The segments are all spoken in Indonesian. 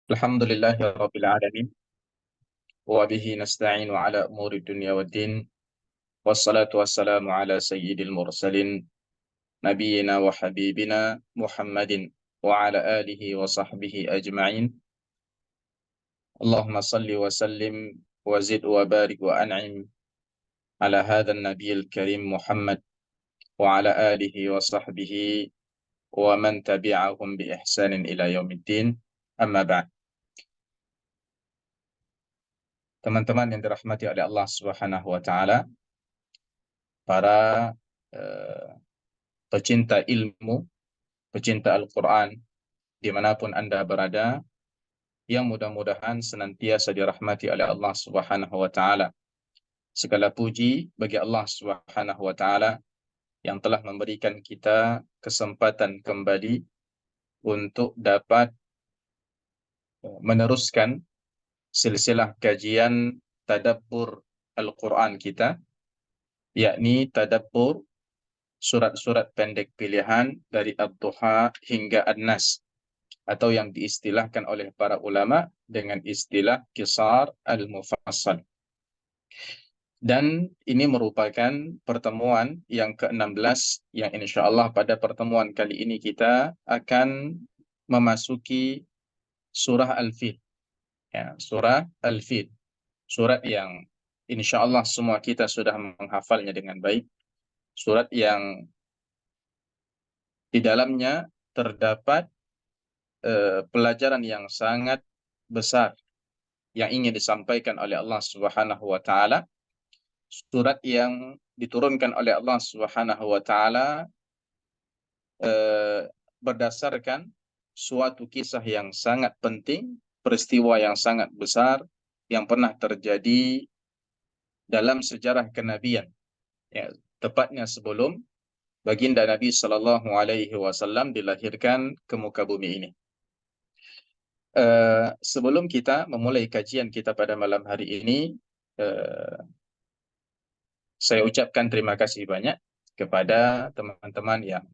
Alhamdulillahi Rabbil Alamin wa bihi nasta'inu ala umuri dunya waddin wassalatu wassalamu ala sayyidil mursalin nabiyyina wa habibina Muhammadin wa ala alihi wa sahbihi ajma'in. Allahumma salli wa sallim wa zid wa barik wa an'im ala hadha nabiyil karim Muhammad wa ala alihi wa sahbihi wa man tabi'ahum bi ihsanin ila yaumiddin. Amma ba'd. Teman-teman yang dirahmati oleh Allah Subhanahu wa taala, para eh, pecinta ilmu, pecinta Al-Quran, dimanapun Anda berada, yang mudah-mudahan senantiasa dirahmati oleh Allah Subhanahu wa Ta'ala. Segala puji bagi Allah Subhanahu wa Ta'ala yang telah memberikan kita kesempatan kembali untuk dapat meneruskan silsilah kajian tadabbur Al-Quran kita, yakni tadabbur surat-surat pendek pilihan dari Ad-Duha hingga An-Nas, atau yang diistilahkan oleh para ulama dengan istilah Qisar al-Mufassal. Dan ini merupakan pertemuan yang ke-16 yang insya Allah pada pertemuan kali ini kita akan memasuki surah Al-Fil. Ya, surah Al-Fil. Surat yang insya Allah semua kita sudah menghafalnya dengan baik. Surat yang di dalamnya terdapat pelajaran yang sangat besar yang ingin disampaikan oleh Allah Subhanahu wa taala. Surat yang diturunkan oleh Allah Subhanahu wa taala berdasarkan suatu kisah yang sangat penting, peristiwa yang sangat besar yang pernah terjadi dalam sejarah kenabian. Ya, tepatnya sebelum baginda Nabi Shallallahu alaihi wasallam dilahirkan ke muka bumi ini. Sebelum kita memulai kajian kita pada malam hari ini, saya ucapkan terima kasih banyak kepada teman-teman yang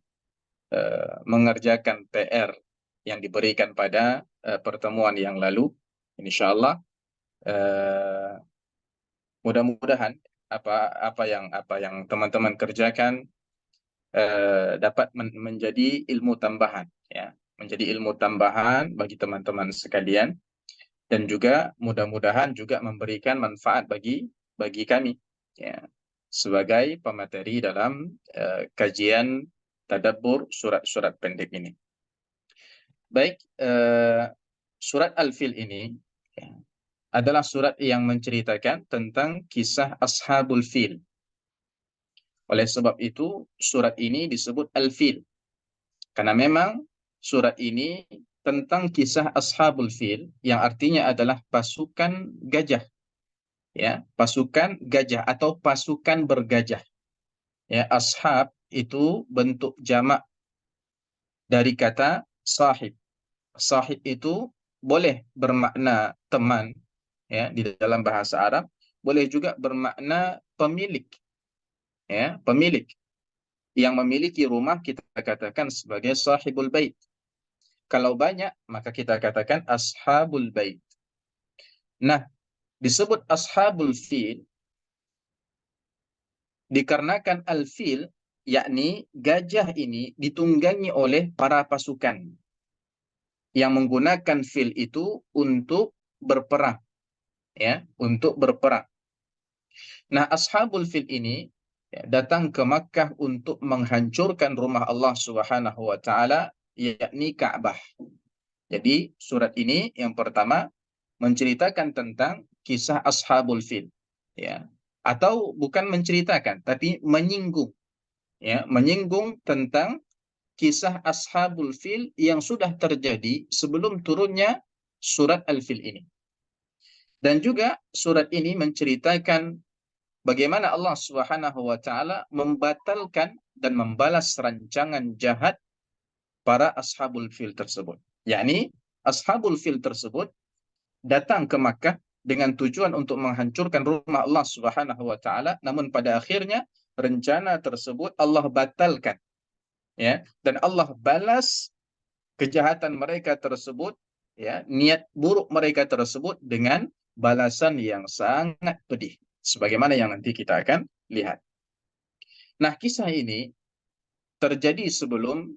mengerjakan PR yang diberikan pada pertemuan yang lalu. Insya Allah, mudah-mudahan apa yang teman-teman kerjakan dapat menjadi ilmu tambahan, ya, menjadi ilmu tambahan bagi teman-teman sekalian, dan juga mudah-mudahan juga memberikan manfaat bagi kami, ya, sebagai pemateri dalam kajian tadabbur surat-surat pendek ini. Baik, surat Al-Fil ini, ya, adalah surat yang menceritakan tentang kisah Ashabul Fil. Oleh sebab itu, surat ini disebut Al-Fil, karena memang surat ini tentang kisah Ashabul Fil, yang artinya adalah pasukan gajah. Ya, pasukan gajah atau pasukan bergajah. Ya, ashab itu bentuk jamak dari kata sahib. Sahib itu boleh bermakna teman, ya, di dalam bahasa Arab, boleh juga bermakna pemilik. Ya, pemilik yang memiliki rumah kita katakan sebagai sahibul bait. Kalau banyak maka kita katakan ashabul bait. Nah, disebut ashabul fil dikarenakan al-fil, yakni gajah ini ditunggangi oleh para pasukan yang menggunakan fil itu untuk berperang, ya, untuk berperang. Nah, ashabul fil ini, ya, datang ke Makkah untuk menghancurkan rumah Allah Subhanahu wa taala, yakni Ka'bah. Jadi surat ini yang pertama menceritakan tentang kisah ashabul fil, ya, atau bukan menceritakan tapi menyinggung, ya, menyinggung tentang kisah ashabul fil yang sudah terjadi sebelum turunnya surat Al-Fil ini. Dan juga surat ini menceritakan bagaimana Allah Subhanahu wa taala membatalkan dan membalas rancangan jahat para ashabul fil tersebut. Yakni ashabul fil tersebut datang ke Makkah dengan tujuan untuk menghancurkan rumah Allah Subhanahu wa taala, namun pada akhirnya rencana tersebut Allah batalkan, ya, dan Allah balas kejahatan mereka tersebut ya niat buruk mereka tersebut dengan balasan yang sangat pedih, sebagaimana yang nanti kita akan lihat. Nah, kisah ini terjadi sebelum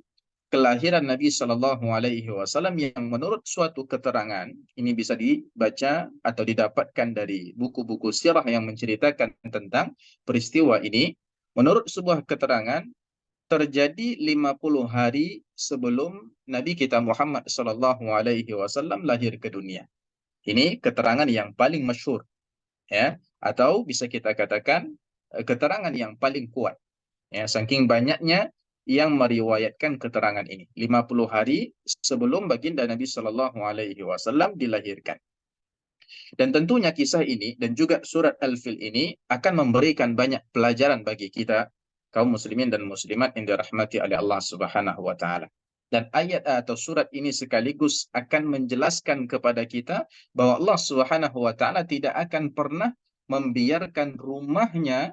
kelahiran Nabi Shallallahu Alaihi Wasallam, yang menurut suatu keterangan ini bisa dibaca atau didapatkan dari buku-buku sirah yang menceritakan tentang peristiwa ini. Menurut sebuah keterangan, terjadi 50 hari sebelum Nabi kita Muhammad Shallallahu Alaihi Wasallam lahir ke dunia. Ini keterangan yang paling masyhur, ya, atau bisa kita katakan keterangan yang paling kuat. Ya, saking banyaknya yang meriwayatkan keterangan ini. 50 hari sebelum baginda Nabi Shallallahu Alaihi Wasallam dilahirkan. Dan tentunya kisah ini dan juga surat Al-Fil ini akan memberikan banyak pelajaran bagi kita kaum muslimin dan muslimat yang dirahmati oleh Allah Subhanahu wa taala. Dan ayat atau surat ini sekaligus akan menjelaskan kepada kita bahwa Allah Subhanahu wa taala tidak akan pernah membiarkan rumahnya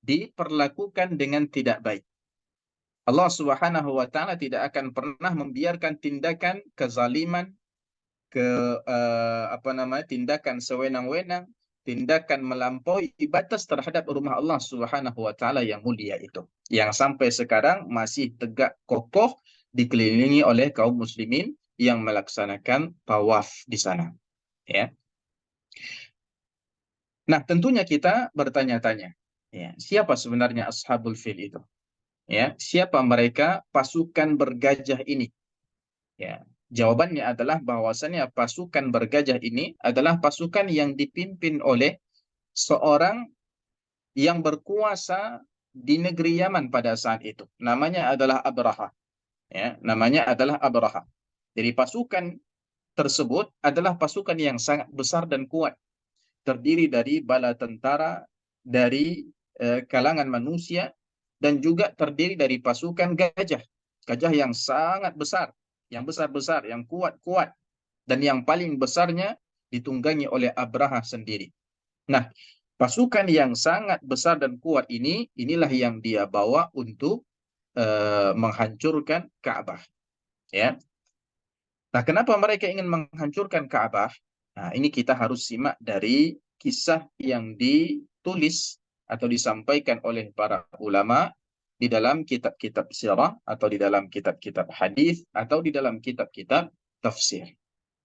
diperlakukan dengan tidak baik. Allah Subhanahu wa taala tidak akan pernah membiarkan tindakan kezaliman, tindakan sewenang-wenang, tindakan melampaui batas terhadap rumah Allah Subhanahu wa taala yang mulia itu, yang sampai sekarang masih tegak kokoh dikelilingi oleh kaum muslimin yang melaksanakan tawaf di sana, ya. Nah, tentunya kita bertanya-tanya, ya, siapa sebenarnya Ashabul Fil itu? Ya, siapa mereka pasukan bergajah ini? Ya, jawabannya adalah bahwasannya pasukan bergajah ini adalah pasukan yang dipimpin oleh seorang yang berkuasa di negeri Yaman pada saat itu. Namanya adalah Abraha. Ya, namanya adalah Abraha. Jadi pasukan tersebut adalah pasukan yang sangat besar dan kuat, terdiri dari bala tentara, dari kalangan manusia, dan juga terdiri dari pasukan gajah. Gajah yang sangat besar, yang besar-besar, yang kuat-kuat, dan yang paling besarnya ditunggangi oleh Abraha sendiri. Nah, pasukan yang sangat besar dan kuat ini, inilah yang dia bawa untuk menghancurkan Ka'bah. Ya. Nah, kenapa mereka ingin menghancurkan Ka'bah? Nah, ini kita harus simak dari kisah yang ditulis atau disampaikan oleh para ulama di dalam kitab-kitab sirah atau di dalam kitab-kitab hadis atau di dalam kitab-kitab tafsir.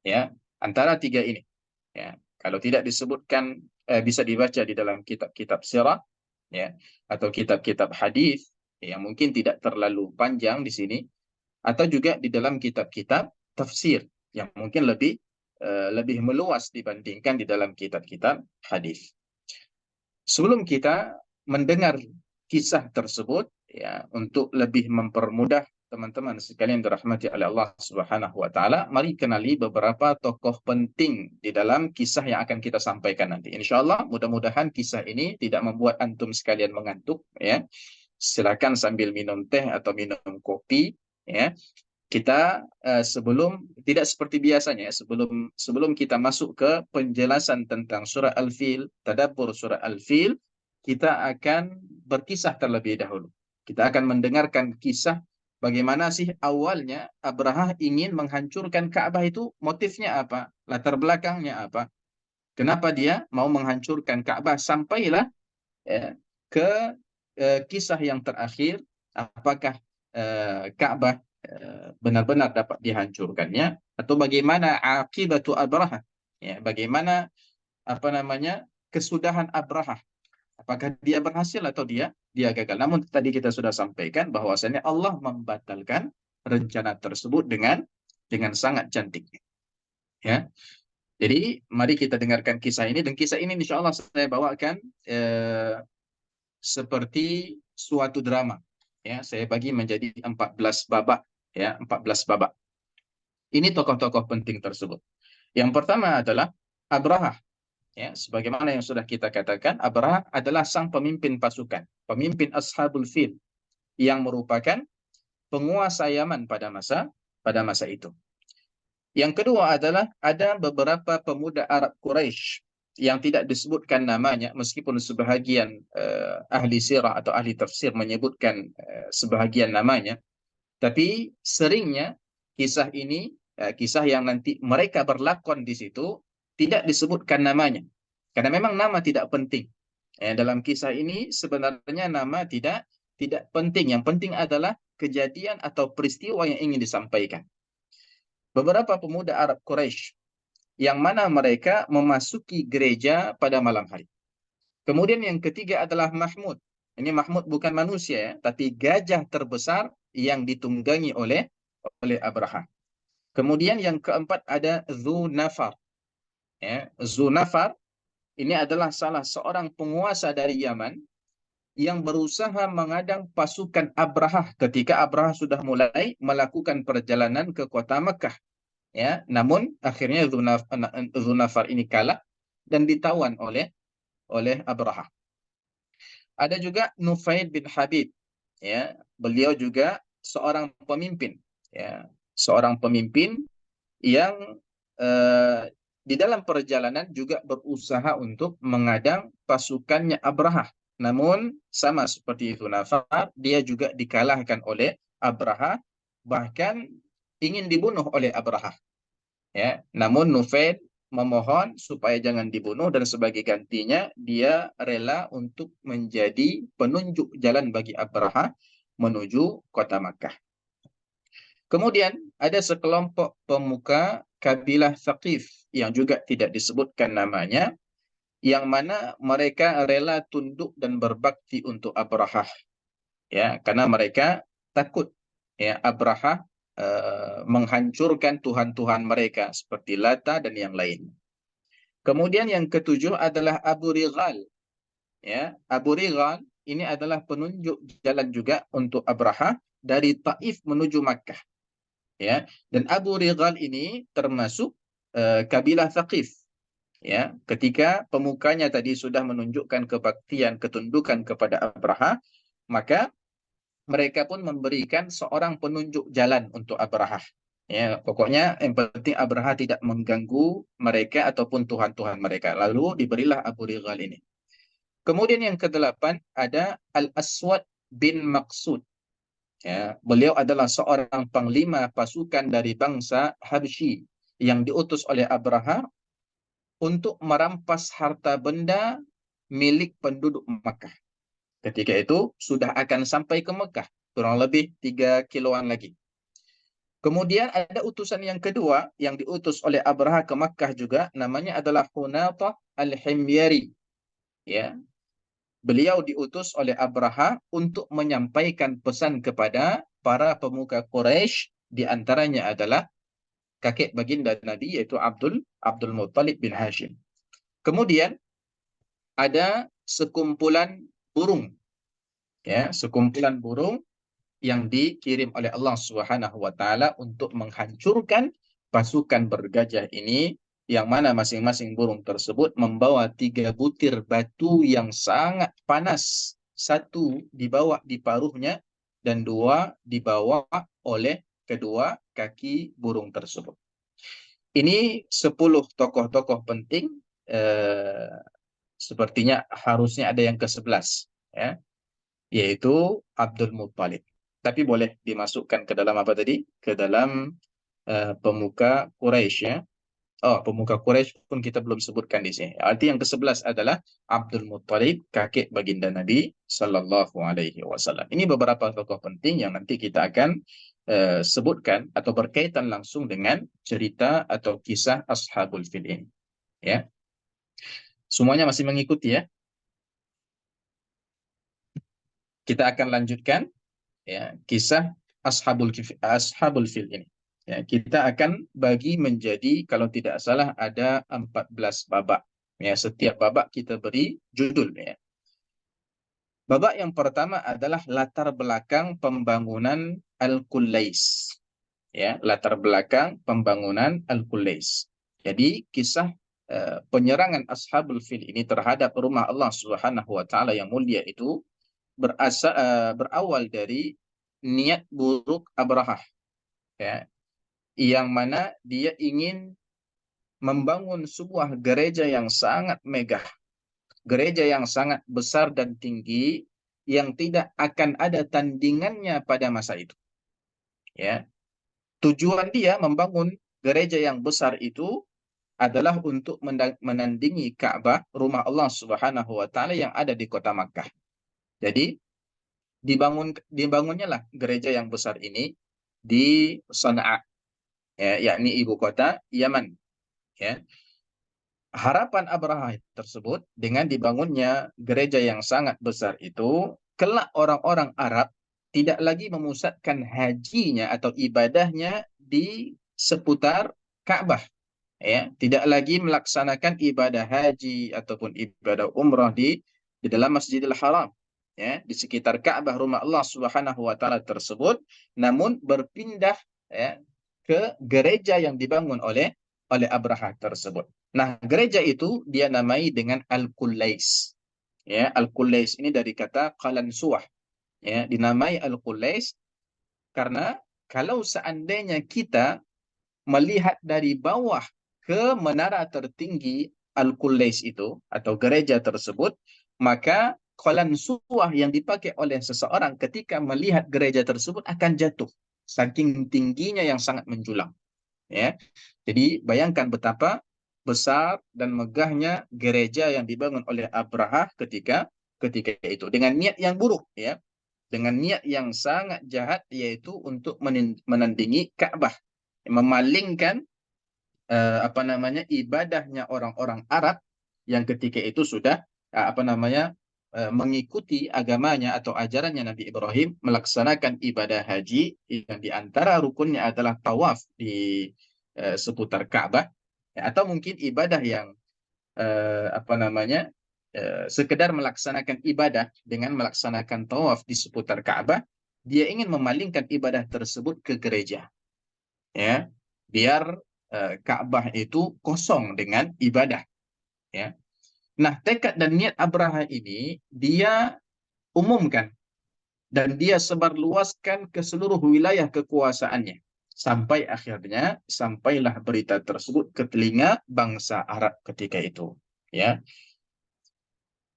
Ya, antara tiga ini. Ya, kalau tidak disebutkan bisa dibaca di dalam kitab-kitab sirah, ya, atau kitab-kitab hadis yang mungkin tidak terlalu panjang di sini, atau juga di dalam kitab-kitab tafsir yang mungkin lebih meluas dibandingkan di dalam kitab-kitab hadis. Sebelum kita mendengar kisah tersebut, ya, untuk lebih mempermudah teman-teman sekalian dirahmati oleh Allah Subhanahu wa taala, mari kenali beberapa tokoh penting di dalam kisah yang akan kita sampaikan nanti. Insyaallah, mudah-mudahan kisah ini tidak membuat antum sekalian mengantuk, ya. Silakan sambil minum teh atau minum kopi, ya. Kita sebelum tidak seperti biasanya, sebelum kita masuk ke penjelasan tentang surah Al-Fil, tadabbur surah Al-Fil, kita akan berkisah terlebih dahulu. Kita akan mendengarkan kisah bagaimana sih awalnya Abraha ingin menghancurkan Ka'bah itu, motifnya apa, latar belakangnya apa, kenapa dia mau menghancurkan Ka'bah, sampailah ya, ke kisah yang terakhir, apakah Ka'bah benar-benar dapat dihancurkannya, atau bagaimana akibatu Abraha, ya, bagaimana kesudahan Abraha, apakah dia berhasil atau dia gagal. Namun tadi kita sudah sampaikan bahwasanya Allah membatalkan rencana tersebut dengan sangat cantik, ya. Jadi mari kita dengarkan kisah ini, dan kisah ini insya Allah saya bawakan seperti suatu drama, ya. Saya bagi menjadi 14 babak, ya, 14 babak. Ini tokoh-tokoh penting tersebut. Yang pertama adalah Abraha, ya. Sebagaimana yang sudah kita katakan, Abraha adalah sang pemimpin pasukan, pemimpin Ashabul Fil, yang merupakan penguasa Yaman pada masa itu. Yang kedua adalah ada beberapa pemuda Arab Quraisy yang tidak disebutkan namanya, meskipun sebahagian ahli sirah atau ahli tafsir menyebutkan sebahagian namanya, tapi seringnya kisah ini kisah yang nanti mereka berlakon di situ tidak disebutkan namanya. Karena memang nama tidak penting. Dalam kisah ini sebenarnya nama tidak penting. Yang penting adalah kejadian atau peristiwa yang ingin disampaikan. Beberapa pemuda Arab Quraisy yang mana mereka memasuki gereja pada malam hari. Kemudian yang ketiga adalah Mahmud. Ini Mahmud bukan manusia ya, tapi gajah terbesar yang ditunggangi oleh Abraha. Kemudian yang keempat ada Dzunafar. Ya, Dzunafar ini adalah salah seorang penguasa dari Yaman yang berusaha mengadang pasukan Abraha ketika Abraha sudah mulai melakukan perjalanan ke kota Mekah. Ya, namun akhirnya Dzunafar ini kalah dan ditawan oleh Abraha. Ada juga Nufail bin Habib, ya, beliau juga seorang pemimpin, ya, seorang pemimpin yang di dalam perjalanan juga berusaha untuk mengadang pasukannya Abraha. Namun sama seperti itu Nafar, dia juga dikalahkan oleh Abraha, bahkan ingin dibunuh oleh Abraha. Ya, namun Nufail memohon supaya jangan dibunuh dan sebagai gantinya dia rela untuk menjadi penunjuk jalan bagi Abraha menuju kota Makkah. Kemudian ada sekelompok pemuka kabilah Thaqif yang juga tidak disebutkan namanya, yang mana mereka rela tunduk dan berbakti untuk Abraha, ya, karena mereka takut ya Abraha menghancurkan tuhan-tuhan mereka seperti Lata dan yang lain. Kemudian yang ketujuh adalah Abu Righal. Ya, Abu Righal ini adalah penunjuk jalan juga untuk Abraha dari Taif menuju Makkah. Ya, dan Abu Righal ini termasuk kabilah Thaqif. Ya, ketika pemukanya tadi sudah menunjukkan kebaktian, ketundukan kepada Abraha, maka mereka pun memberikan seorang penunjuk jalan untuk Abraha. Ya, pokoknya yang penting Abraha tidak mengganggu mereka ataupun tuhan-tuhan mereka. Lalu diberilah Abu Righal ini. Kemudian yang kedelapan ada Al-Aswad bin Maqsud. Ya, beliau adalah seorang panglima pasukan dari bangsa Habsyi yang diutus oleh Abraha untuk merampas harta benda milik penduduk Makkah. Ketika itu sudah akan sampai ke Mekah, kurang lebih 3 kiloan lagi. Kemudian ada utusan yang kedua yang diutus oleh Abraha ke Makkah juga, namanya adalah Hunatah al-Himyari. Ya, beliau diutus oleh Abraha untuk menyampaikan pesan kepada para pemuka Quraisy, di antaranya adalah kakek baginda Nabi yaitu Abdul Muttalib bin Hashim. Kemudian ada sekumpulan burung, ya, sekumpulan burung yang dikirim oleh Allah Subhanahu wa taala untuk menghancurkan pasukan bergajah ini, yang mana masing-masing burung tersebut membawa 3 butir batu yang sangat panas. Satu dibawa di paruhnya dan 2 dibawa oleh kedua kaki burung tersebut. Ini 10 tokoh-tokoh penting, sepertinya harusnya ada yang ke-11, ya, yaitu Abdul Muttalib. Tapi boleh dimasukkan ke dalam apa tadi? Ke dalam pemuka Quraisy, ya. Oh, pemuka Quraisy pun kita belum sebutkan di sini. Arti yang ke-11 adalah Abdul Muttalib, kakek baginda Nabi Sallallahu Alaihi Wasallam. Ini beberapa tokoh penting yang nanti kita akan sebutkan atau berkaitan langsung dengan cerita atau kisah Ashabul Fil ini. Ya, semuanya masih mengikuti ya. Kita akan lanjutkan ya kisah Ashabul Fil ini. Ya, kita akan bagi menjadi, kalau tidak salah ada 14 babak. Ya, setiap babak kita beri judul ya. Babak yang pertama adalah latar belakang pembangunan Al-Qulais. Ya, latar belakang pembangunan Al-Qulais. Jadi kisah penyerangan Ashabul Fil ini terhadap rumah Allah Subhanahu wa taala yang mulia itu berawal dari niat buruk Abraha, ya, yang mana dia ingin membangun sebuah gereja yang sangat megah, gereja yang sangat besar dan tinggi, yang tidak akan ada tandingannya pada masa itu. Ya, tujuan dia membangun gereja yang besar itu adalah untuk menandingi Ka'bah, rumah Allah Subhanahu wa taala yang ada di kota Makkah. Jadi dibangunnya lah gereja yang besar ini di Sana'a, ya, yakni ibu kota Yaman, ya. Harapan Abraha tersebut dengan dibangunnya gereja yang sangat besar itu, kelak orang-orang Arab tidak lagi memusatkan hajinya atau ibadahnya di seputar Ka'bah, ya, tidak lagi melaksanakan ibadah haji ataupun ibadah umrah di dalam Masjidil Haram, ya, di sekitar Ka'bah rumah Allah Subhanahu wa taala tersebut, namun berpindah, ya, ke gereja yang dibangun oleh Abraha tersebut. Nah, gereja itu dia namai dengan Al-Qulais. Ya, Al-Qulais ini dari kata Qalansuah, ya, dinamai Al-Qulais karena kalau seandainya kita melihat dari bawah ke menara tertinggi Al-Qulais itu atau gereja tersebut, maka qalansuah yang dipakai oleh seseorang ketika melihat gereja tersebut akan jatuh saking tingginya yang sangat menjulang, ya. Jadi bayangkan betapa besar dan megahnya gereja yang dibangun oleh Abraha ketika ketika itu dengan niat yang buruk, ya, dengan niat yang sangat jahat, yaitu untuk menandingi Ka'bah, memalingkan ibadahnya orang-orang Arab yang ketika itu sudah mengikuti agamanya atau ajarannya Nabi Ibrahim, melaksanakan ibadah haji yang diantara rukunnya adalah tawaf di seputar Ka'bah, ya, atau mungkin ibadah yang sekedar melaksanakan ibadah dengan melaksanakan tawaf di seputar Ka'bah. Dia ingin memalingkan ibadah tersebut ke gereja, ya, biar Ka'bah itu kosong dengan ibadah, ya. Nah, tekad dan niat Abraha ini dia umumkan dan dia sebarluaskan ke seluruh wilayah kekuasaannya sampai akhirnya sampailah berita tersebut ke telinga bangsa Arab ketika itu, ya.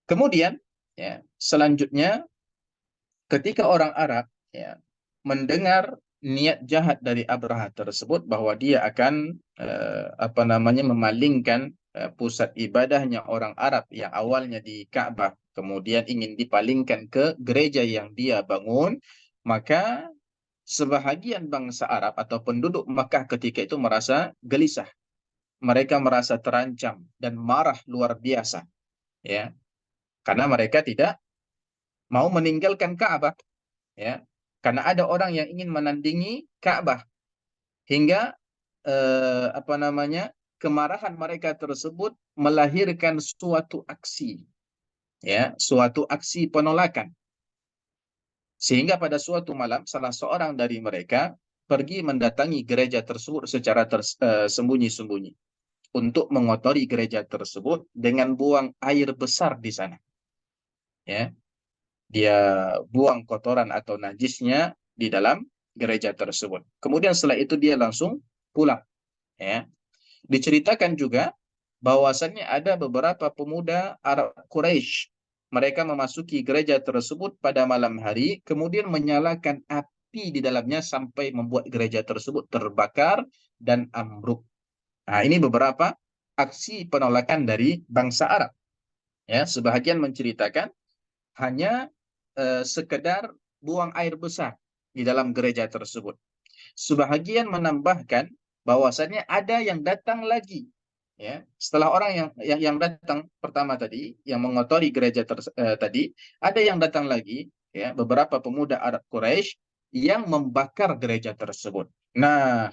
Kemudian, ya, selanjutnya ketika orang Arab, ya, mendengar niat jahat dari Abraha tersebut bahwa dia akan memalingkan pusat ibadahnya orang Arab yang awalnya di Ka'bah kemudian ingin dipalingkan ke gereja yang dia bangun, maka sebahagian bangsa Arab atau penduduk Makkah ketika itu merasa gelisah. Mereka merasa terancam dan marah luar biasa, ya, karena mereka tidak mau meninggalkan Ka'bah, ya, karena ada orang yang ingin menandingi Ka'bah hingga kemarahan mereka tersebut melahirkan suatu aksi, ya, suatu aksi penolakan, sehingga pada suatu malam salah seorang dari mereka pergi mendatangi gereja tersebut secara sembunyi-sembunyi untuk mengotori gereja tersebut dengan buang air besar di sana, ya. Dia buang kotoran atau najisnya di dalam gereja tersebut. Kemudian setelah itu dia langsung pulang, ya. Diceritakan juga bahwasannya ada beberapa pemuda Arab Quraisy. Mereka memasuki gereja tersebut pada malam hari, kemudian menyalakan api di dalamnya sampai membuat gereja tersebut terbakar dan ambruk. Nah, ini beberapa aksi penolakan dari bangsa Arab. Ya, sebahagian menceritakan hanya sekedar buang air besar di dalam gereja tersebut. Sebahagian menambahkan bahwasannya ada yang datang lagi, ya, setelah orang yang datang pertama tadi yang mengotori gereja tadi, ada yang datang lagi, ya, beberapa pemuda Arab Quraisy yang membakar gereja tersebut. Nah,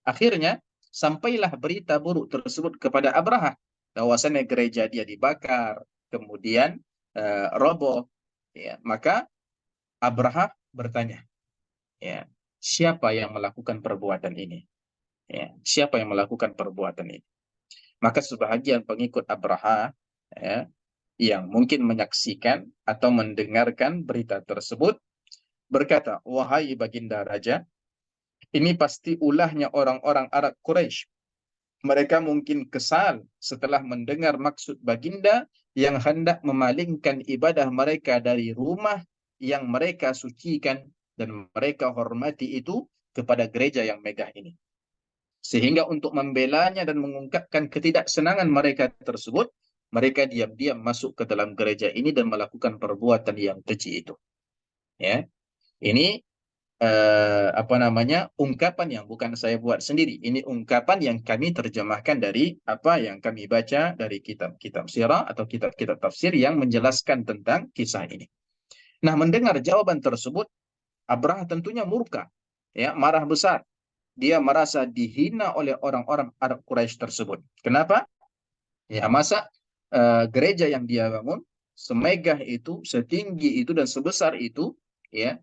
akhirnya sampailah berita buruk tersebut kepada Abraha bahwasannya gereja dia dibakar kemudian roboh, ya. Maka Abraha bertanya, ya, siapa yang melakukan perbuatan ini? Ya, siapa yang melakukan perbuatan ini? Maka sebahagian pengikut Abraha, ya, yang mungkin menyaksikan atau mendengarkan berita tersebut berkata, wahai baginda raja, ini pasti ulahnya orang-orang Arab Quraisy. Mereka mungkin kesal setelah mendengar maksud baginda yang hendak memalingkan ibadah mereka dari rumah yang mereka sucikan dan mereka hormati itu kepada gereja yang megah ini. Sehingga untuk membelanya dan mengungkapkan ketidaksenangan mereka tersebut, mereka diam-diam masuk ke dalam gereja ini dan melakukan perbuatan yang keji itu. Ya, ini apa namanya, ungkapan yang bukan saya buat sendiri. Ini ungkapan yang kami terjemahkan dari apa yang kami baca dari kitab-kitab sirah atau kitab-kitab tafsir yang menjelaskan tentang kisah ini. Nah, mendengar jawaban tersebut, Abraha tentunya murka, ya, marah besar. Dia merasa dihina oleh orang-orang Arab Quraisy tersebut. Kenapa? Ya, masa gereja yang dia bangun semegah itu, setinggi itu dan sebesar itu, ya,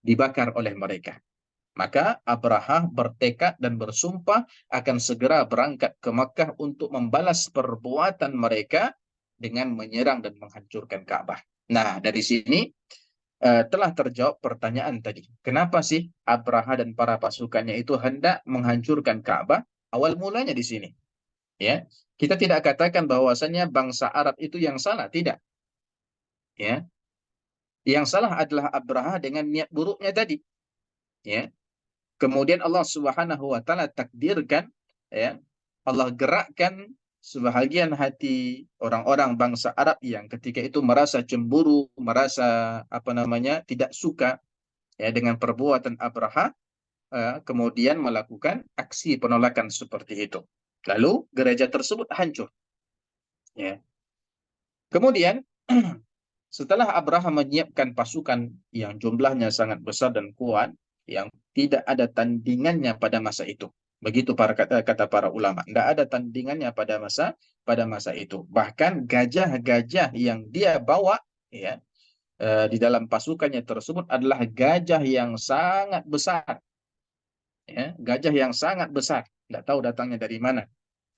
dibakar oleh mereka. Maka Abraha bertekad dan bersumpah akan segera berangkat ke Makkah untuk membalas perbuatan mereka dengan menyerang dan menghancurkan Ka'bah. Nah, dari sini telah terjawab pertanyaan tadi. Kenapa sih Abraha dan para pasukannya itu hendak menghancurkan Ka'bah? Awal mulanya di sini. Ya, kita tidak katakan bahwasannya bangsa Arab itu yang salah, tidak. Ya, yang salah adalah Abraha dengan niat buruknya tadi. Ya, kemudian Allah Subhanahu wa taala takdirkan, ya, Allah gerakkan sebahagian hati orang-orang bangsa Arab yang ketika itu merasa cemburu, merasa apa namanya, tidak suka, ya, dengan perbuatan Abraha, kemudian melakukan aksi penolakan seperti itu. Lalu gereja tersebut hancur. Ya. Kemudian setelah Abraham menyiapkan pasukan yang jumlahnya sangat besar dan kuat, yang tidak ada tandingannya pada masa itu. Begitu kata para ulama, tidak ada tandingannya pada masa itu. Bahkan gajah-gajah yang dia bawa, ya, di dalam pasukannya tersebut adalah gajah yang sangat besar, ya, gajah yang sangat besar. Tidak tahu datangnya dari mana.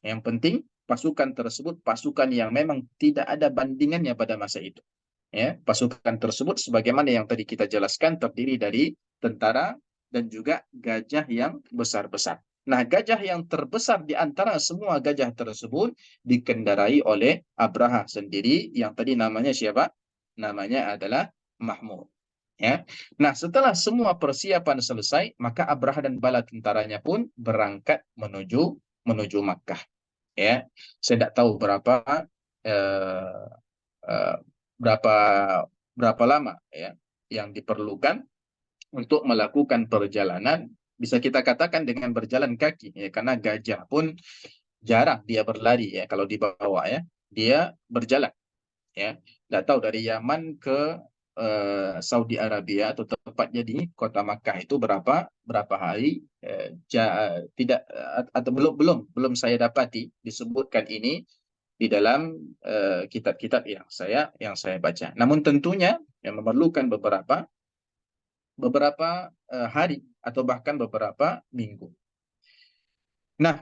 Yang penting pasukan tersebut pasukan yang memang tidak ada bandingannya pada masa itu. Ya, pasukan tersebut sebagaimana yang tadi kita jelaskan terdiri dari tentara dan juga gajah yang besar-besar. Nah, gajah yang terbesar di antara semua gajah tersebut dikendarai oleh Abraha sendiri yang tadi namanya siapa? Namanya adalah Mahmud. Ya. Nah, setelah semua persiapan selesai, maka Abraha dan bala tentaranya pun berangkat menuju menuju Makkah. Ya, saya tidak tahu eh, eh, berapa berapa lama, ya, yang diperlukan untuk melakukan perjalanan. Bisa kita katakan dengan berjalan kaki, ya, karena gajah pun jarang dia berlari, ya, kalau dibawa, ya, dia berjalan, ya. Tidak tahu dari Yaman ke Saudi Arabia atau tepatnya di kota Makkah itu berapa berapa hari, tidak, atau belum saya dapati disebutkan ini di dalam kitab-kitab yang saya baca. Namun tentunya yang memerlukan beberapa hari atau bahkan beberapa minggu. Nah,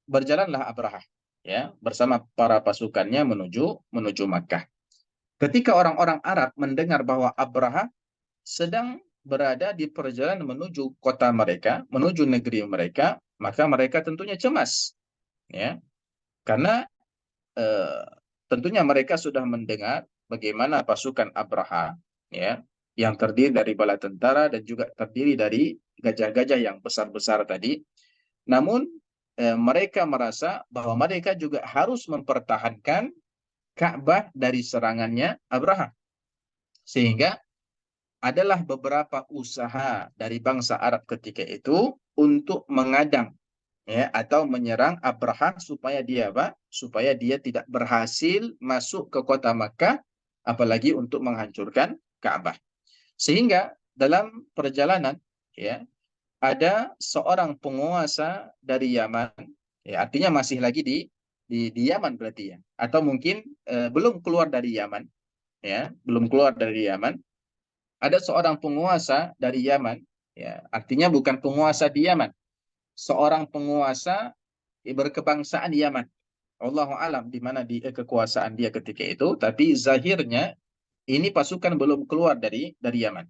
berjalanlah Abraha, ya, bersama para pasukannya menuju Makkah. Ketika orang-orang Arab mendengar bahwa Abraha sedang berada di perjalanan menuju kota mereka, menuju negeri mereka, maka mereka tentunya cemas, ya, karena eh, tentunya mereka sudah mendengar bagaimana pasukan Abraha, ya, yang terdiri dari bala tentara dan juga terdiri dari gajah-gajah yang besar-besar tadi. Namun mereka merasa bahwa mereka juga harus mempertahankan Ka'bah dari serangannya Abraha. Sehingga adalah beberapa usaha dari bangsa Arab ketika itu untuk mengadang, ya, atau menyerang Abraha supaya dia apa? Supaya dia tidak berhasil masuk ke kota Makkah, apalagi untuk menghancurkan Ka'bah. Sehingga dalam perjalanan, ya, ada seorang penguasa dari Yaman, ya, artinya masih lagi di Yaman berarti, ya, atau mungkin belum keluar dari Yaman, ya, belum keluar dari Yaman. Ada seorang penguasa dari Yaman, ya, artinya bukan penguasa di Yaman, seorang penguasa berkebangsaan Yaman. Allahu alam di mana kekuasaan dia ketika itu, tapi zahirnya ini pasukan belum keluar dari Yaman.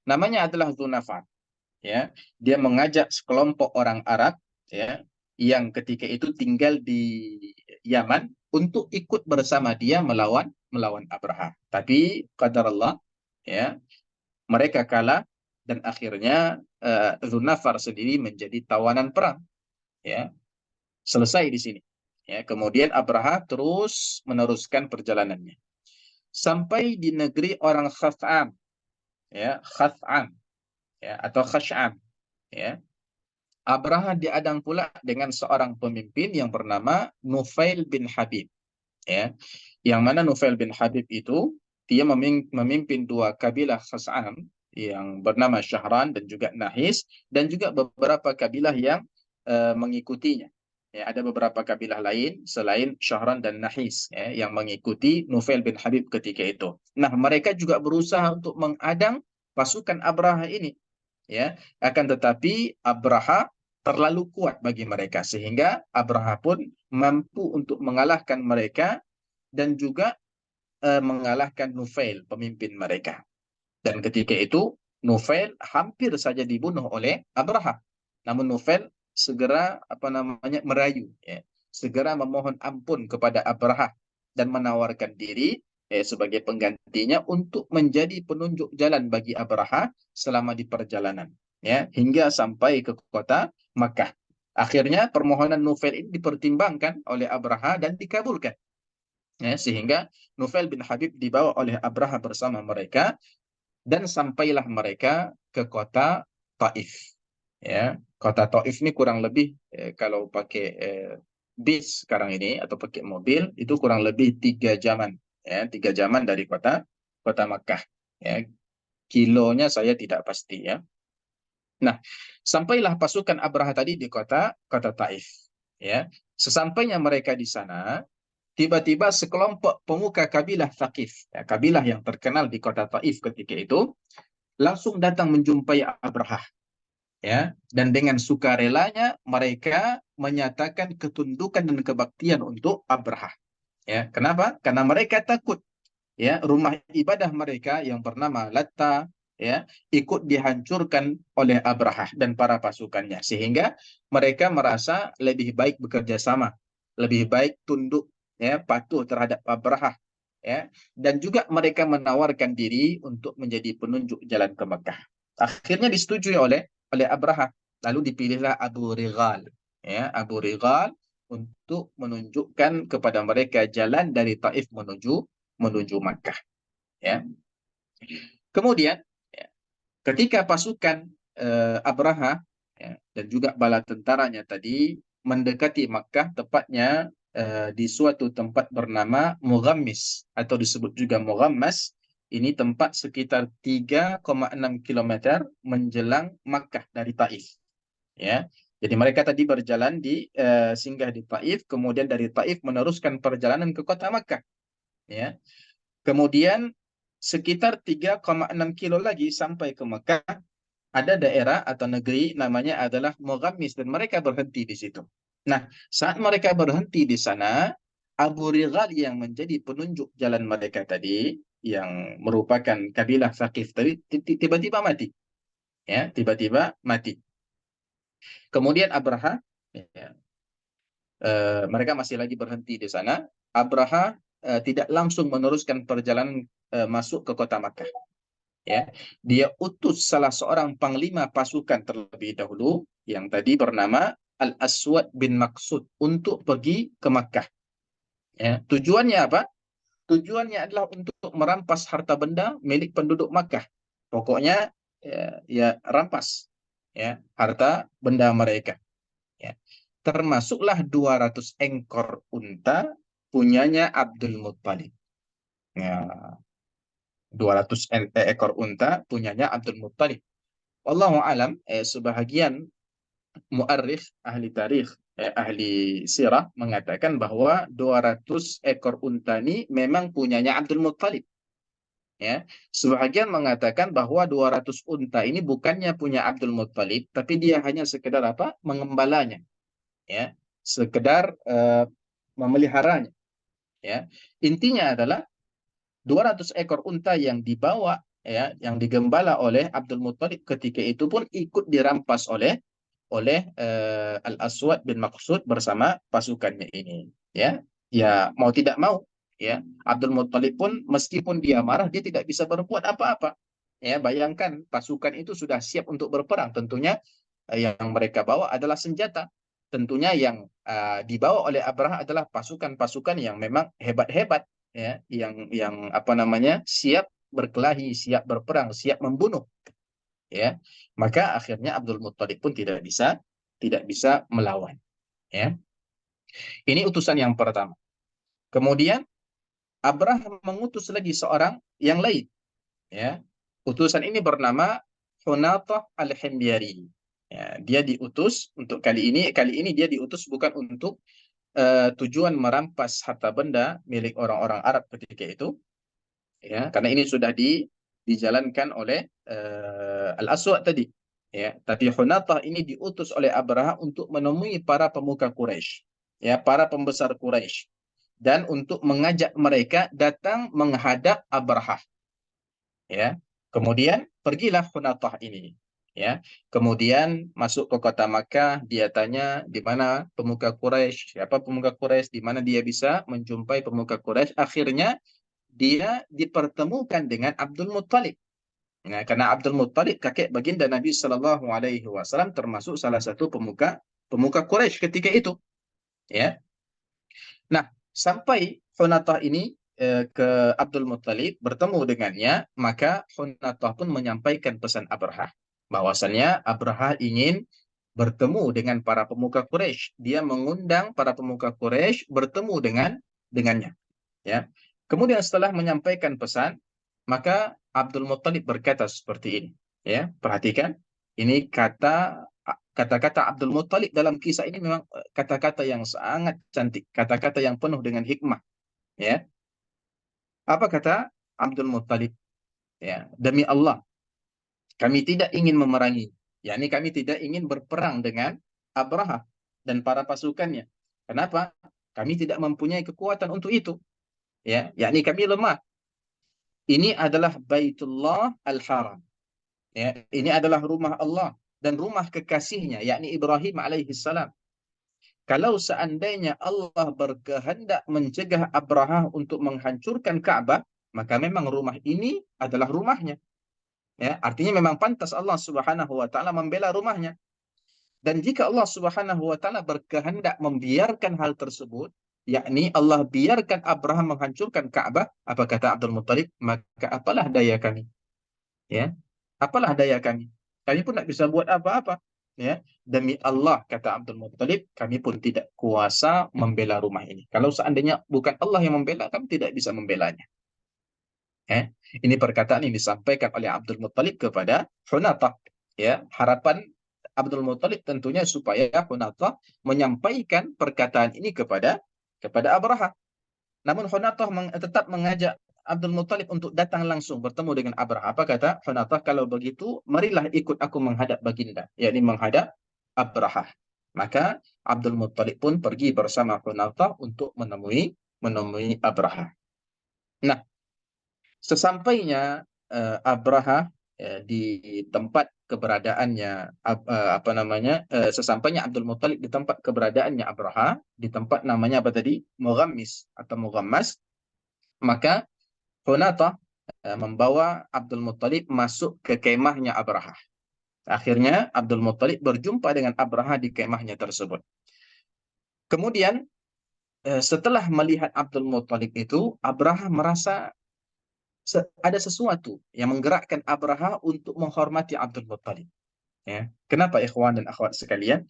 Namanya adalah Dzunafar, ya. Dia mengajak sekelompok orang Arab, ya, yang ketika itu tinggal di Yaman untuk ikut bersama dia melawan Abraha. Tapi qadar Allah, ya, mereka kalah dan akhirnya Dzunafar sendiri menjadi tawanan perang. Ya, selesai di sini. Ya, kemudian Abraha terus meneruskan perjalanannya sampai di negeri orang Khatham, ya, Khatham, ya, atau Khash'am, ya. Abraha diadang pula dengan seorang pemimpin yang bernama Nufail bin Habib, ya. Yang mana Nufail bin Habib itu dia memimpin dua kabilah Khas'am yang bernama Syahran dan juga Nahis, dan juga beberapa kabilah yang mengikutinya. Ya, ada beberapa kabilah lain selain Syahran dan Nahis, ya, yang mengikuti Nufail bin Habib ketika itu. Nah, mereka juga berusaha untuk mengadang pasukan Abraha ini, ya. Akan tetapi Abraha terlalu kuat bagi mereka sehingga Abraha pun mampu untuk mengalahkan mereka dan juga mengalahkan Nufail, pemimpin mereka. Dan ketika itu Nufail hampir saja dibunuh oleh Abraha. Namun Nufail segera merayu, ya, segera memohon ampun kepada Abraha dan menawarkan diri sebagai penggantinya untuk menjadi penunjuk jalan bagi Abraha selama di perjalanan, ya, hingga sampai ke kota Makkah. Akhirnya permohonan Nufail ini dipertimbangkan oleh Abraha dan dikabulkan. Ya, sehingga Nufail bin Habib dibawa oleh Abraha bersama mereka dan sampailah mereka ke kota Taif. Ya, kota Taif ini kurang lebih kalau pakai bis sekarang ini atau pakai mobil itu kurang lebih 3 jaman, ya, 3 jaman dari kota kota Makkah. Ya, kilonya saya tidak pasti, ya. Nah, sampailah pasukan Abraha tadi di kota kota Taif. Ya, sesampainya mereka di sana, tiba-tiba sekelompok pemuka kabilah Thaqif, ya, kabilah yang terkenal di kota Taif ketika itu, langsung datang menjumpai Abraha, ya, dan dengan sukarelanya mereka menyatakan ketundukan dan kebaktian untuk Abraha. Ya, kenapa? Karena mereka takut, ya, rumah ibadah mereka yang bernama Latta, ya, ikut dihancurkan oleh Abraha dan para pasukannya, sehingga mereka merasa lebih baik bekerja sama, lebih baik tunduk, ya, patuh terhadap Abraha, ya, dan juga mereka menawarkan diri untuk menjadi penunjuk jalan ke Mekah. Akhirnya disetujui oleh Abraha, lalu dipilihlah Abu Rigal, ya, Abu Rigal untuk menunjukkan kepada mereka jalan dari Taif menuju Makkah, ya. Kemudian, ya, ketika pasukan Abraha, ya, dan juga bala tentaranya tadi mendekati Makkah, tepatnya di suatu tempat bernama Mughammis atau disebut juga Mughammas. Ini tempat sekitar 3,6 kilometer menjelang Makkah dari Taif, ya. Jadi mereka tadi berjalan singgah di Taif, kemudian dari Taif meneruskan perjalanan ke kota Makkah, ya. Kemudian sekitar 3,6 kilo lagi sampai ke Mekah, ada daerah atau negeri namanya adalah Mughammis, dan mereka berhenti di situ. Nah, saat mereka berhenti di sana, Abu Righal yang menjadi penunjuk jalan mereka tadi, yang merupakan kabilah Thaqif tadi, tiba-tiba mati. Ya, tiba-tiba mati. Kemudian Abraha, ya, mereka masih lagi berhenti di sana. Abraha tidak langsung meneruskan perjalanan masuk ke kota Makkah. Ya, dia utus salah seorang panglima pasukan terlebih dahulu yang tadi bernama Al-Aswad bin Maksud untuk pergi ke Makkah. Ya, tujuannya apa? Tujuannya adalah untuk merampas harta benda milik penduduk Makkah. Pokoknya ya rampas, ya, harta benda mereka. Ya. Termasuklah 200 ekor unta punyanya Abdul Muttalib. Ya, 200 ekor unta punyanya Abdul Muttalib. Wallahu alam, sebahagian muarikh, ahli tarikh, ahli sirah mengatakan bahwa 200 ekor unta ini memang punyanya Abdul Muttalib. Ya, sebahagian mengatakan bahwa 200 unta ini bukannya punya Abdul Muttalib, tapi dia hanya sekedar apa? Mengembalanya, ya, sekedar memeliharanya, ya. Intinya adalah 200 ekor unta yang dibawa, ya, yang digembala oleh Abdul Muttalib ketika itu pun ikut dirampas oleh Al-Aswad bin Maksud bersama pasukannya ini, ya. Ya, mau tidak mau, ya, Abdul Muttalib pun meskipun dia marah, dia tidak bisa berbuat apa-apa. Ya, bayangkan pasukan itu sudah siap untuk berperang. Tentunya yang mereka bawa adalah senjata. Tentunya yang dibawa oleh Abraha adalah pasukan-pasukan yang memang hebat-hebat, ya, yang apa namanya siap berkelahi, siap berperang, siap membunuh, ya. Maka akhirnya Abdul Muttalib pun tidak bisa melawan, ya. Ini utusan yang pertama. Kemudian Abraham mengutus lagi seorang yang lain, ya. Utusan ini bernama Hunatah Al-Himyari. Ya, dia diutus untuk kali ini dia diutus bukan untuk tujuan merampas harta benda milik orang-orang Arab ketika itu, ya, karena ini sudah dijalankan oleh Al-Aswad tadi, ya. Tapi Hunatah ini diutus oleh Abraha untuk menemui para pemuka Quraisy, ya, para pembesar Quraisy, dan untuk mengajak mereka datang menghadap Abraha, ya. Kemudian pergilah Hunatah ini, ya. Kemudian masuk ke kota Makkah, dia tanya di mana pemuka Quraisy, siapa pemuka Quraisy, di mana dia bisa menjumpai pemuka Quraisy. Akhirnya dia dipertemukan dengan Abdul Muttalib. Nah, karena Abdul Muttalib kakek baginda Nabi Shallallahu Alaihi Wasallam termasuk salah satu pemuka pemuka Quraisy ketika itu, ya. Nah, sampai Hunatah ini ke Abdul Muttalib bertemu dengannya, maka Hunatah pun menyampaikan pesan Abraha bahwasannya Abraha ingin bertemu dengan para pemuka Quraisy. Dia mengundang para pemuka Quraisy bertemu dengannya, ya. Kemudian setelah menyampaikan pesan, maka Abdul Muttalib berkata seperti ini, ya. Perhatikan, ini kata-kata Abdul Muttalib dalam kisah ini memang kata-kata yang sangat cantik, kata-kata yang penuh dengan hikmah, ya. Apa kata Abdul Muttalib? Ya, demi Allah, kami tidak ingin memerangi, yakni kami tidak ingin berperang dengan Abraha dan para pasukannya. Kenapa? Kami tidak mempunyai kekuatan untuk itu, ya, yakni kami lemah. Ini adalah Baitullah Al-Haram. Ya, ini adalah rumah Allah dan rumah kekasihnya, yakni Ibrahim alaihi salam. Kalau seandainya Allah berkehendak mencegah Abraha untuk menghancurkan Ka'bah, maka memang rumah ini adalah rumahnya. Ya, artinya memang pantas Allah Subhanahu wa taala membela rumahnya. Dan jika Allah Subhanahu wa taala berkehendak membiarkan hal tersebut, yakni Allah biarkan Abraham menghancurkan Ka'bah, apa kata Abdul Muttalib? Maka apalah daya kami, ya. Apalah daya kami? Kami pun tidak bisa buat apa-apa, ya. Demi Allah, kata Abdul Muttalib, kami pun tidak kuasa membela rumah ini. Kalau seandainya bukan Allah yang membela, kami tidak bisa membelanya. Ya. Ini perkataan yang disampaikan oleh Abdul Muttalib kepada Hunatah. Ya, harapan Abdul Muttalib tentunya supaya Hunatah menyampaikan perkataan ini kepada Abraha. Namun Hunatah tetap mengajak Abdul Muttalib untuk datang langsung bertemu dengan Abraha. Apa kata Hunatah? Kalau begitu, marilah ikut aku menghadap baginda, yakni menghadap Abraha. Maka Abdul Muttalib pun pergi bersama Hunatah untuk menemui Abraha. Nah, sesampainya Abraha di tempat keberadaannya, apa namanya, sesampainya Abdul Muttalib di tempat keberadaannya Abraha, di tempat namanya apa tadi, Mughammis atau Mughammas, maka Hunatah membawa Abdul Muttalib masuk ke kemahnya Abraha. Akhirnya Abdul Muttalib berjumpa dengan Abraha di kemahnya tersebut. Kemudian setelah melihat Abdul Muttalib itu, Abraha merasa ada sesuatu yang menggerakkan Abraha untuk menghormati Abdul Muttalib. Ya. Kenapa ikhwan dan akhwat sekalian?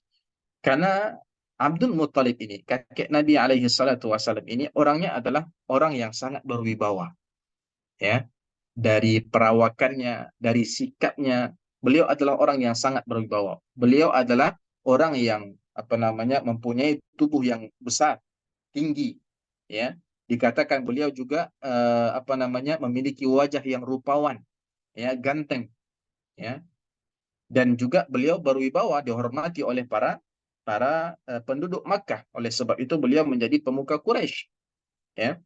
Karena Abdul Muttalib ini, kakek Nabi alaihi salatu wasallam ini, orangnya adalah orang yang sangat berwibawa. Ya. Dari perawakannya, dari sikapnya, beliau adalah orang yang sangat berwibawa. Beliau adalah orang yang apa namanya mempunyai tubuh yang besar, tinggi, ya. Dikatakan beliau juga apa namanya memiliki wajah yang rupawan, ya, ganteng, ya. Dan juga beliau berwibawa, dihormati oleh para para penduduk Makkah. Oleh sebab itu beliau menjadi pemuka Quraisy, ya.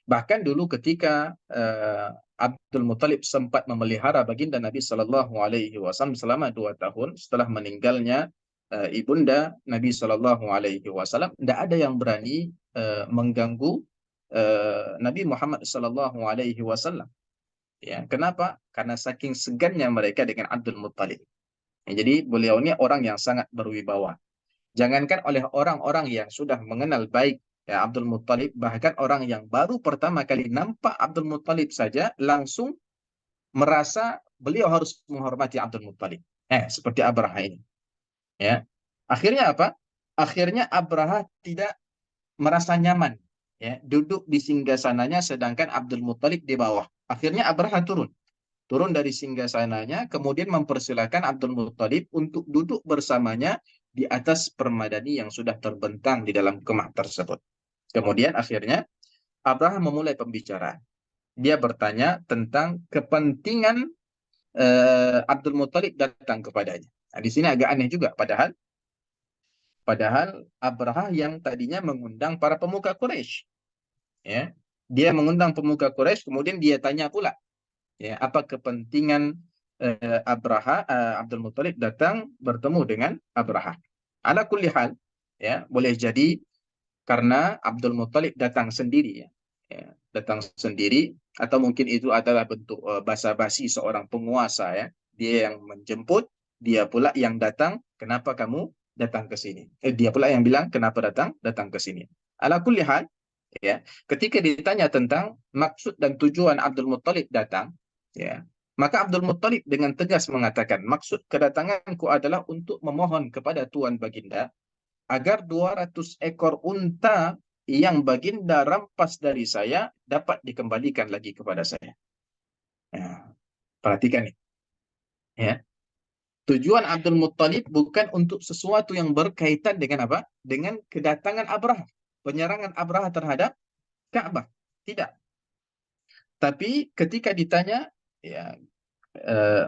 Bahkan dulu ketika Abdul Muthalib sempat memelihara baginda Nabi Shallallahu Alaihi Wasallam selama 2 tahun setelah meninggalnya ibunda Nabi Shallallahu Alaihi Wasallam, tidak ada yang berani mengganggu Nabi Muhammad Shallallahu Alaihi Wasallam. Ya, kenapa? Karena saking segannya mereka dengan Abdul Muttalib. Ya, jadi beliau ini orang yang sangat berwibawa. Jangankan oleh orang-orang yang sudah mengenal baik ya Abdul Muttalib, bahkan orang yang baru pertama kali nampak Abdul Muttalib saja langsung merasa beliau harus menghormati Abdul Muttalib. Seperti Abraha ini. Ya, akhirnya apa? Akhirnya Abraha tidak merasa nyaman ya duduk di singgasananya sedangkan Abdul Muttalib di bawah. Akhirnya Abraha turun dari singgasananya kemudian mempersilahkan Abdul Muttalib untuk duduk bersamanya di atas permadani yang sudah terbentang di dalam kemah tersebut. Kemudian akhirnya Abraha memulai pembicaraan. Dia bertanya tentang kepentingan Abdul Muttalib datang kepadanya. Nah, di sini agak aneh juga, padahal Abraha yang tadinya mengundang para pemuka Quraisy, ya, dia mengundang pemuka Quraisy, kemudian dia tanya pula, ya, apa kepentingan Abdul Muttalib datang bertemu dengan Abraha. Ala kulli hal, ya, boleh jadi karena Abdul Muttalib datang sendiri, ya, datang sendiri, atau mungkin itu adalah bentuk basa-basi seorang penguasa, ya, dia yang menjemput, dia pula yang datang, kenapa kamu datang ke sini? Dia pula yang bilang kenapa datang ke sini. Ala kulli hal, ya, ketika ditanya tentang maksud dan tujuan Abdul Muttalib datang, ya, maka Abdul Muttalib dengan tegas mengatakan, maksud kedatanganku adalah untuk memohon kepada Tuan Baginda agar 200 ekor unta yang Baginda rampas dari saya dapat dikembalikan lagi kepada saya. Ya, perhatikan nih, ya. Tujuan Abdul Muttalib bukan untuk sesuatu yang berkaitan dengan apa? Dengan kedatangan Abraha, penyerangan Abraha terhadap Ka'bah. Tidak. Tapi ketika ditanya, ya,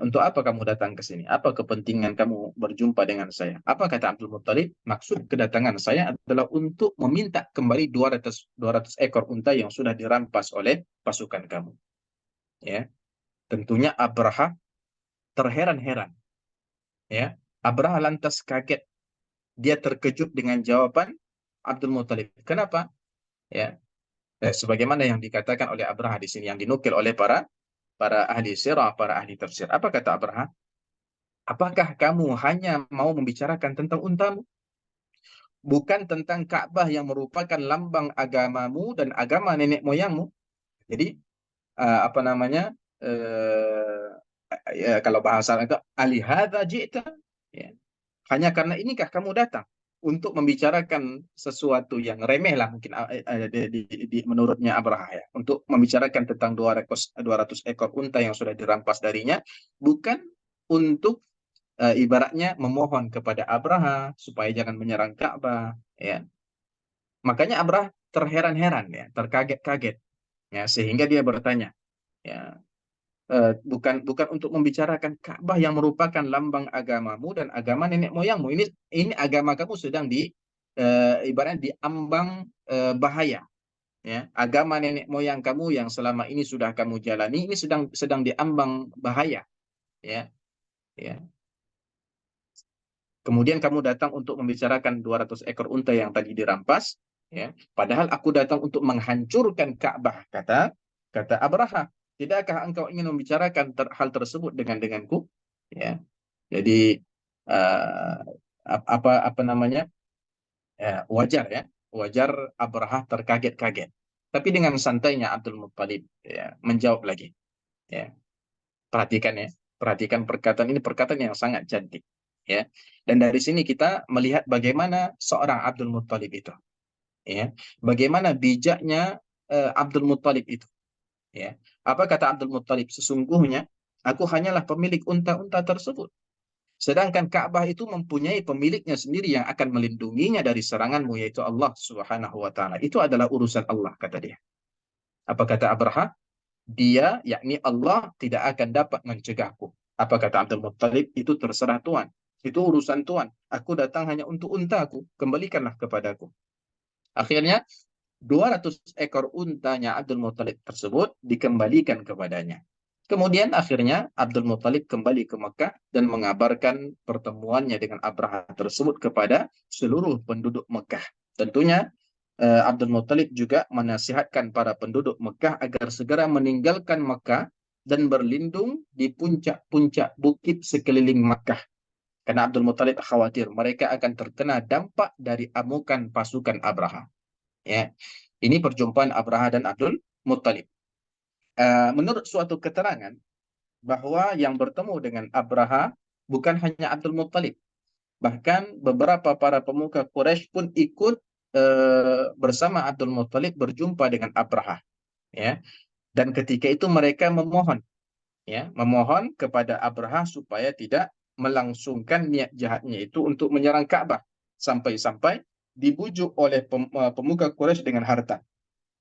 untuk apa kamu datang ke sini? Apa kepentingan kamu berjumpa dengan saya? Apa kata Abdul Muttalib? Maksud kedatangan saya adalah untuk meminta kembali 200 ekor unta yang sudah dirampas oleh pasukan kamu. Ya, tentunya Abraha terheran-heran. Ya, Abraha lantas kaget. Dia terkejut dengan jawaban Abdul Muttalib. Kenapa? Ya, sebagaimana yang dikatakan oleh Abraha di sini, yang dinukil oleh para ahli sirah, para ahli tafsir. Apa kata Abraha? Apakah kamu hanya mau membicarakan tentang untamu? Bukan tentang Ka'bah yang merupakan lambang agamamu dan agama nenek moyangmu. Jadi, apa namanya? eh, kalau bahasa itu, alihada ji'ta? Ya. Hanya karena inikah kamu datang? Untuk membicarakan sesuatu yang remeh lah mungkin menurutnya Abraha, ya. Untuk membicarakan tentang 200 ekor unta yang sudah dirampas darinya. Bukan untuk ibaratnya memohon kepada Abraha supaya jangan menyerang Ka'bah, ya. Makanya Abraha terheran-heran, ya, terkaget-kaget, ya, sehingga dia bertanya, ya, bukan untuk membicarakan Ka'bah yang merupakan lambang agamamu dan agama nenek moyangmu. Ini agama kamu sedang ibaratnya diambang bahaya, ya. Agama nenek moyang kamu yang selama ini sudah kamu jalani ini sedang diambang bahaya, ya, ya. Kemudian kamu datang untuk membicarakan 200 ekor unta yang tadi dirampas, ya. Padahal aku datang untuk menghancurkan Ka'bah, kata Abraha. Tidakkah engkau ingin membicarakan hal tersebut denganku? Ya. Jadi uh, apa namanya? Wajar, ya. Wajar Abraha terkaget-kaget. Tapi dengan santainya Abdul Muttalib, ya, menjawab lagi. Ya. Perhatikan, ya. Perhatikan perkataan ini, perkataan yang sangat cantik. Ya. Dan dari sini kita melihat bagaimana seorang Abdul Muttalib itu. Ya. Bagaimana bijaknya Abdul Muttalib itu. Ya. Apa kata Abdul Muttalib? Sesungguhnya aku hanyalah pemilik unta-unta tersebut. Sedangkan Ka'bah itu mempunyai pemiliknya sendiri yang akan melindunginya dari seranganmu, yaitu Allah Subhanahu wa Ta'ala. Itu adalah urusan Allah, kata dia. Apa kata Abraha? Dia, yakni Allah, tidak akan dapat mencegahku. Apa kata Abdul Muttalib? Itu terserah Tuhan. Itu urusan Tuhan. Aku datang hanya untuk untaku. Kembalikanlah kepadaku. Akhirnya 200 ekor untanya Abdul Muttalib tersebut dikembalikan kepadanya. Kemudian akhirnya Abdul Muttalib kembali ke Mekah dan mengabarkan pertemuannya dengan Abraha tersebut kepada seluruh penduduk Mekah. Tentunya Abdul Muttalib juga menasihatkan para penduduk Mekah agar segera meninggalkan Mekah, dan berlindung di puncak-puncak bukit sekeliling Makkah. Karena Abdul Muttalib khawatir mereka akan terkena dampak dari amukan pasukan Abraha. Ya, ini perjumpaan Abraha dan Abdul Muttalib. Menurut suatu keterangan bahwa yang bertemu dengan Abraha bukan hanya Abdul Muttalib, bahkan beberapa para pemuka Quraisy pun ikut bersama Abdul Muttalib berjumpa dengan Abraha. Ya, dan ketika itu mereka memohon kepada Abraha supaya tidak melangsungkan niat jahatnya itu untuk menyerang Ka'bah, sampai-sampai dibujuk oleh pemuka Quraisy dengan harta.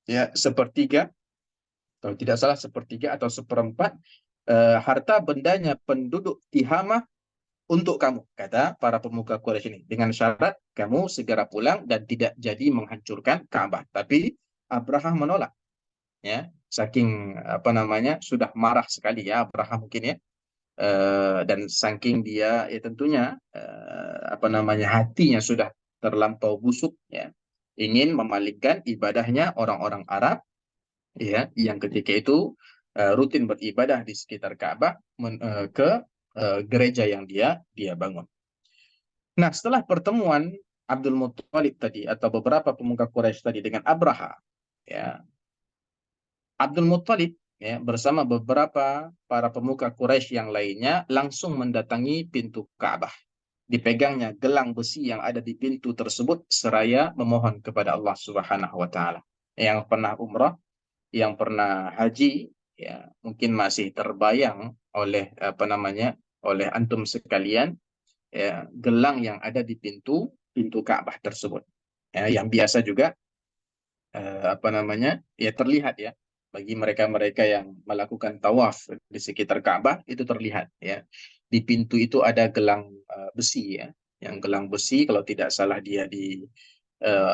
Ya, sepertiga, kalau tidak salah sepertiga atau seperempat harta bendanya penduduk Tihamah untuk kamu, kata para pemuka Quraisy ini, dengan syarat kamu segera pulang dan tidak jadi menghancurkan Ka'bah. Tapi Abraha menolak, ya, saking sudah marah sekali ya Abraha mungkin ya. Dan saking dia ya tentunya hatinya sudah terlampau busuk ya, ingin memalingkan ibadahnya orang-orang Arab ya yang ketika itu rutin beribadah di sekitar Ka'bah ke gereja yang dia bangun. Nah, setelah pertemuan Abdul Muttalib tadi atau beberapa pemuka Quraisy tadi dengan Abraha, ya, Abdul Muttalib ya bersama beberapa para pemuka Quraisy yang lainnya langsung mendatangi pintu Ka'bah. Dipegangnya gelang besi yang ada di pintu tersebut seraya memohon kepada Allah Subhanahu wa taala. Yang pernah umrah, yang pernah haji, ya mungkin masih terbayang oleh oleh antum sekalian, ya, gelang yang ada di pintu Ka'bah tersebut. Ya, yang biasa juga ya terlihat ya bagi mereka-mereka yang melakukan tawaf di sekitar Ka'bah itu terlihat ya. Di pintu itu ada gelang besi ya. Yang gelang besi kalau tidak salah dia di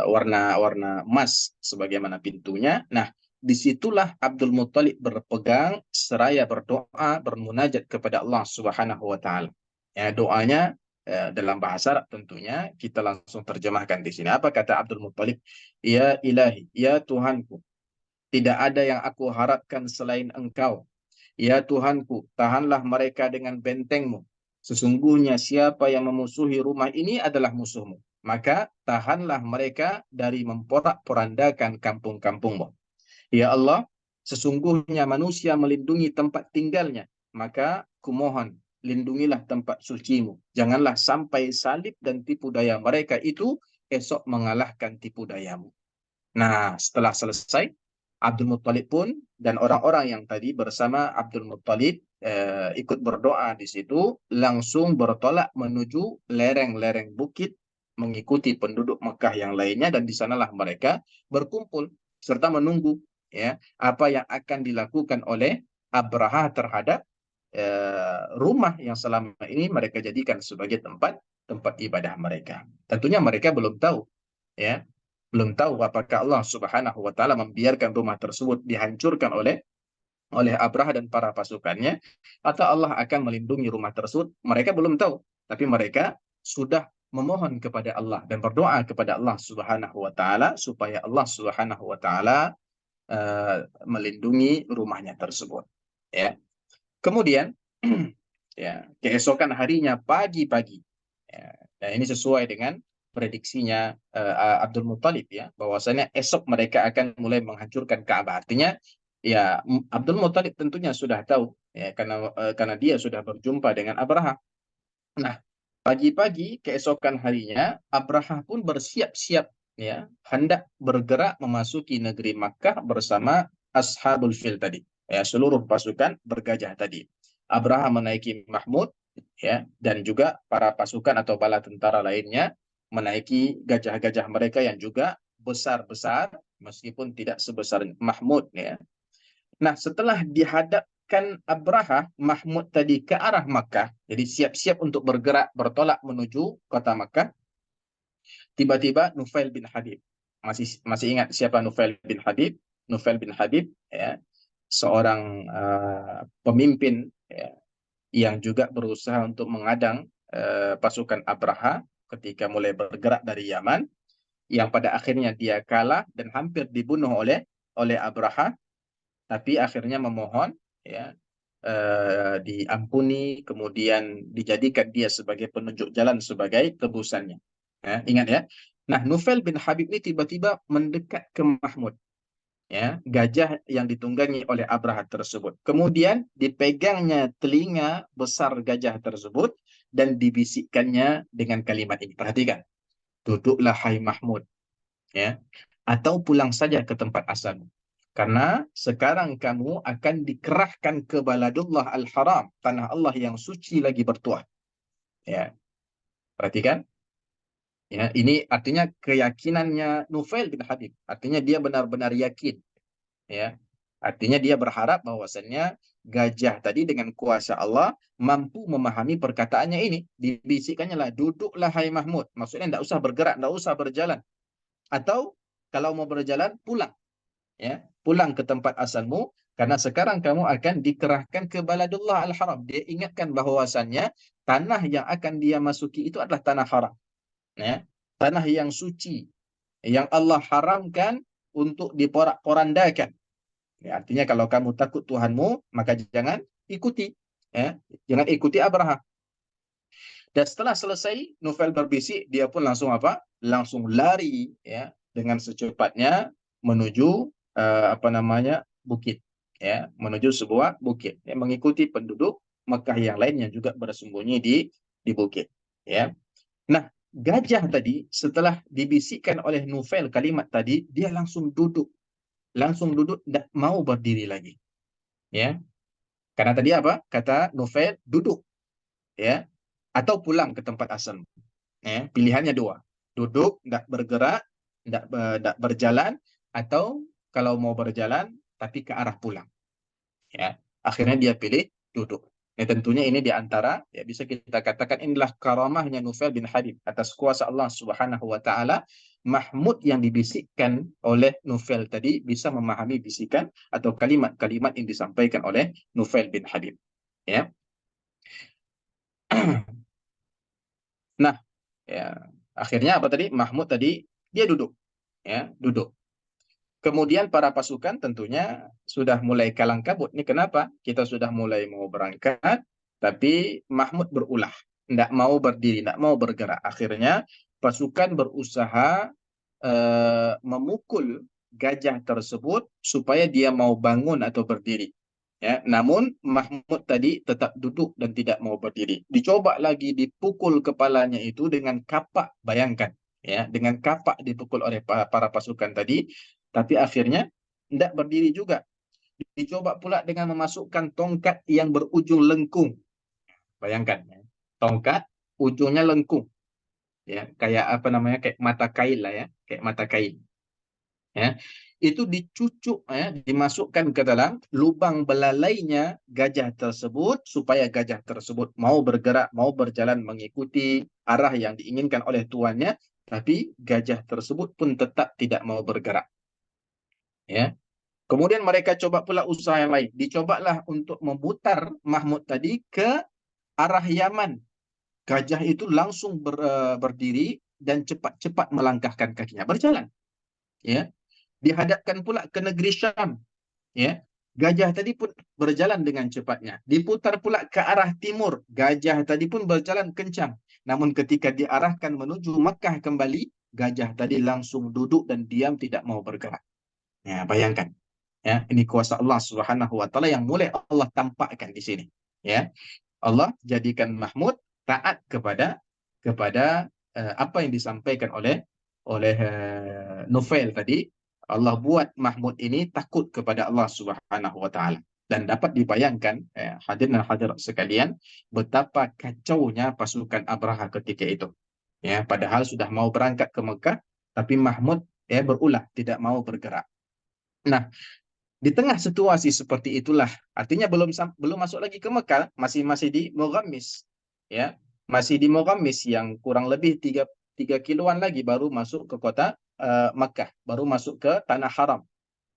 warna-warna emas sebagaimana pintunya. Nah, disitulah Abdul Muttalib berpegang seraya berdoa bermunajat kepada Allah Subhanahu wa taala. Ya, doanya dalam bahasa Arab tentunya kita langsung terjemahkan di sini. Apa kata Abdul Muttalib? Ya ilahi, ya Tuhanku, tidak ada yang aku harapkan selain Engkau. Ya Tuhanku, tahanlah mereka dengan bentengmu. Sesungguhnya siapa yang memusuhi rumah ini adalah musuhmu. Maka tahanlah mereka dari memporak-porandakan kampung-kampungmu. Ya Allah, sesungguhnya manusia melindungi tempat tinggalnya. Maka kumohon, lindungilah tempat sucimu. Janganlah sampai salib dan tipu daya mereka itu esok mengalahkan tipu dayamu. Nah, setelah selesai, Abdul Muttalib pun dan orang-orang yang tadi bersama Abdul Muttalib ikut berdoa di situ, langsung bertolak menuju lereng-lereng bukit, mengikuti penduduk Mekah yang lainnya, dan di sanalah mereka berkumpul serta menunggu ya apa yang akan dilakukan oleh Abraha terhadap rumah yang selama ini mereka jadikan sebagai tempat ibadah mereka. Tentunya mereka belum tahu ya, belum tahu apakah Allah Subhanahu wa taala membiarkan rumah tersebut dihancurkan oleh Abraha dan para pasukannya, atau Allah akan melindungi rumah tersebut. Mereka belum tahu, tapi mereka sudah memohon kepada Allah dan berdoa kepada Allah Subhanahu wa taala supaya Allah Subhanahu wa taala melindungi rumahnya tersebut. Ya. Kemudian ya, keesokan harinya pagi-pagi. Ya, dan ini sesuai dengan prediksinya Abdul Muttalib ya, bahwasanya esok mereka akan mulai menghancurkan Ka'bah. Artinya ya Abdul Muttalib tentunya sudah tahu ya karena dia sudah berjumpa dengan Abraha. Nah, pagi-pagi keesokan harinya Abraha pun bersiap-siap ya, hendak bergerak memasuki negeri Makkah bersama Ashabul Fil tadi. Ya, seluruh pasukan bergajah tadi. Abraha menaiki Mahmud ya, dan juga para pasukan atau bala tentara lainnya menaiki gajah-gajah mereka yang juga besar-besar meskipun tidak sebesar Mahmud ya. Nah, setelah dihadapkan Abraha, Mahmud tadi ke arah Makkah, jadi siap-siap untuk bergerak bertolak menuju kota Makkah, tiba-tiba Nufail bin Habib. Masih ingat siapa Nufail bin Habib? Nufail bin Habib ya, seorang pemimpin ya, yang juga berusaha untuk mengadang pasukan Abraha ketika mulai bergerak dari Yaman, yang pada akhirnya dia kalah dan hampir dibunuh oleh Abraha, tapi akhirnya memohon ya diampuni, kemudian dijadikan dia sebagai penunjuk jalan sebagai tebusannya. Ya, ingat ya. Nah, Nufail bin Habib ini tiba-tiba mendekat ke Mahmud, ya, gajah yang ditunggangi oleh Abraha tersebut. Kemudian dipegangnya telinga besar gajah tersebut dan dibisikkannya dengan kalimat ini. Perhatikan, duduklah hai Mahmud, ya, atau pulang saja ke tempat asalmu. Karena sekarang kamu akan dikerahkan ke Baladullah Al-Haram, tanah Allah yang suci lagi bertuah. Ya, perhatikan. Ya, ini artinya keyakinannya Nufail bin Habib. Artinya dia benar-benar yakin. Ya, artinya dia berharap bahwasannya gajah tadi dengan kuasa Allah mampu memahami perkataannya ini. Dibisikkannya lah, duduklah hai Mahmud. Maksudnya tidak usah bergerak, tidak usah berjalan. Atau kalau mau berjalan, pulang. Ya, pulang ke tempat asalmu, karena sekarang kamu akan dikerahkan ke Baladullah Al-Haram. Dia ingatkan bahwasannya tanah yang akan dia masuki itu adalah tanah haram. Ya, tanah yang suci, yang Allah haramkan untuk diporak-porandakan. Ya, artinya kalau kamu takut Tuhanmu, maka jangan ikuti. Ya, jangan ikuti Abraha. Dan setelah selesai Nufail berbisik, dia pun langsung apa? Langsung lari, ya, dengan secepatnya menuju apa namanya, bukit, ya, menuju sebuah bukit, ya, mengikuti penduduk Mekah yang lain yang juga bersembunyi di bukit, ya. Nah, gajah tadi setelah dibisikkan oleh Nufail kalimat tadi, dia langsung duduk, tidak mau berdiri lagi, ya. Karena tadi apa? Kata Nufail, duduk, ya, atau pulang ke tempat asal. Ya, pilihannya dua. Duduk, tidak bergerak, tidak berjalan, atau kalau mau berjalan, tapi ke arah pulang. Ya, akhirnya dia pilih duduk. Ya, tentunya ini di antara, ya, bisa kita katakan inilah karamahnya Nufail bin Habib atas kuasa Allah Subhanahu wa taala. Mahmud yang dibisikkan oleh Nufail tadi bisa memahami bisikan atau kalimat-kalimat yang disampaikan oleh Nufail bin Habib. Ya. Nah, ya, akhirnya apa tadi? Mahmud tadi dia duduk, ya, duduk. Kemudian para pasukan tentunya sudah mulai kalang kabut. Ini kenapa? Kita sudah mulai mau berangkat, tapi Mahmud berulah, tidak mau berdiri, tidak mau bergerak. Akhirnya pasukan berusaha memukul gajah tersebut supaya dia mau bangun atau berdiri. Ya, namun Mahmud tadi tetap duduk dan tidak mau berdiri. Dicoba lagi dipukul kepalanya itu dengan kapak, bayangkan, ya, dengan kapak dipukul oleh para pasukan tadi, tapi akhirnya tidak berdiri juga. Dicoba pula dengan memasukkan tongkat yang berujung lengkung. Bayangkan, ya. Tongkat ujungnya lengkung, ya, kayak apa namanya, kayak mata kail lah, ya, kayak mata kail. Ya, itu dicucuk, ya, dimasukkan ke dalam lubang belalainya gajah tersebut supaya gajah tersebut mau bergerak, mau berjalan mengikuti arah yang diinginkan oleh tuannya, tapi gajah tersebut pun tetap tidak mau bergerak. Ya. Kemudian mereka coba pula usaha yang lain. Dicobalah untuk memutar Mahmud tadi ke arah Yaman. Gajah itu langsung berdiri dan cepat-cepat melangkahkan kakinya, berjalan. Ya, dihadapkan pula ke negeri Syam, ya, gajah tadi pun berjalan dengan cepatnya. Diputar pula ke arah timur, gajah tadi pun berjalan kencang. Namun ketika diarahkan menuju Makkah kembali, gajah tadi langsung duduk dan diam, tidak mau bergerak. Ya, bayangkan, ya, ini kuasa Allah Subhanahu wa taala yang mulai Allah tampakkan di sini, ya. Allah jadikan Mahmud taat kepada apa yang disampaikan oleh Nufail tadi. Allah buat Mahmud ini takut kepada Allah Subhanahu wa taala. Dan dapat dibayangkan, hadirin dan hadirat sekalian, betapa kacaunya pasukan Abraha ketika itu. Ya, padahal sudah mau berangkat ke Mekah, tapi Mahmud, ya, berulah tidak mau bergerak. Nah, di tengah situasi seperti itulah, artinya belum masuk lagi ke Mekah, masih masih di Moghamis, ya, masih di Moghamis yang kurang lebih tiga kiloan lagi baru masuk ke kota Mekah, baru masuk ke tanah haram.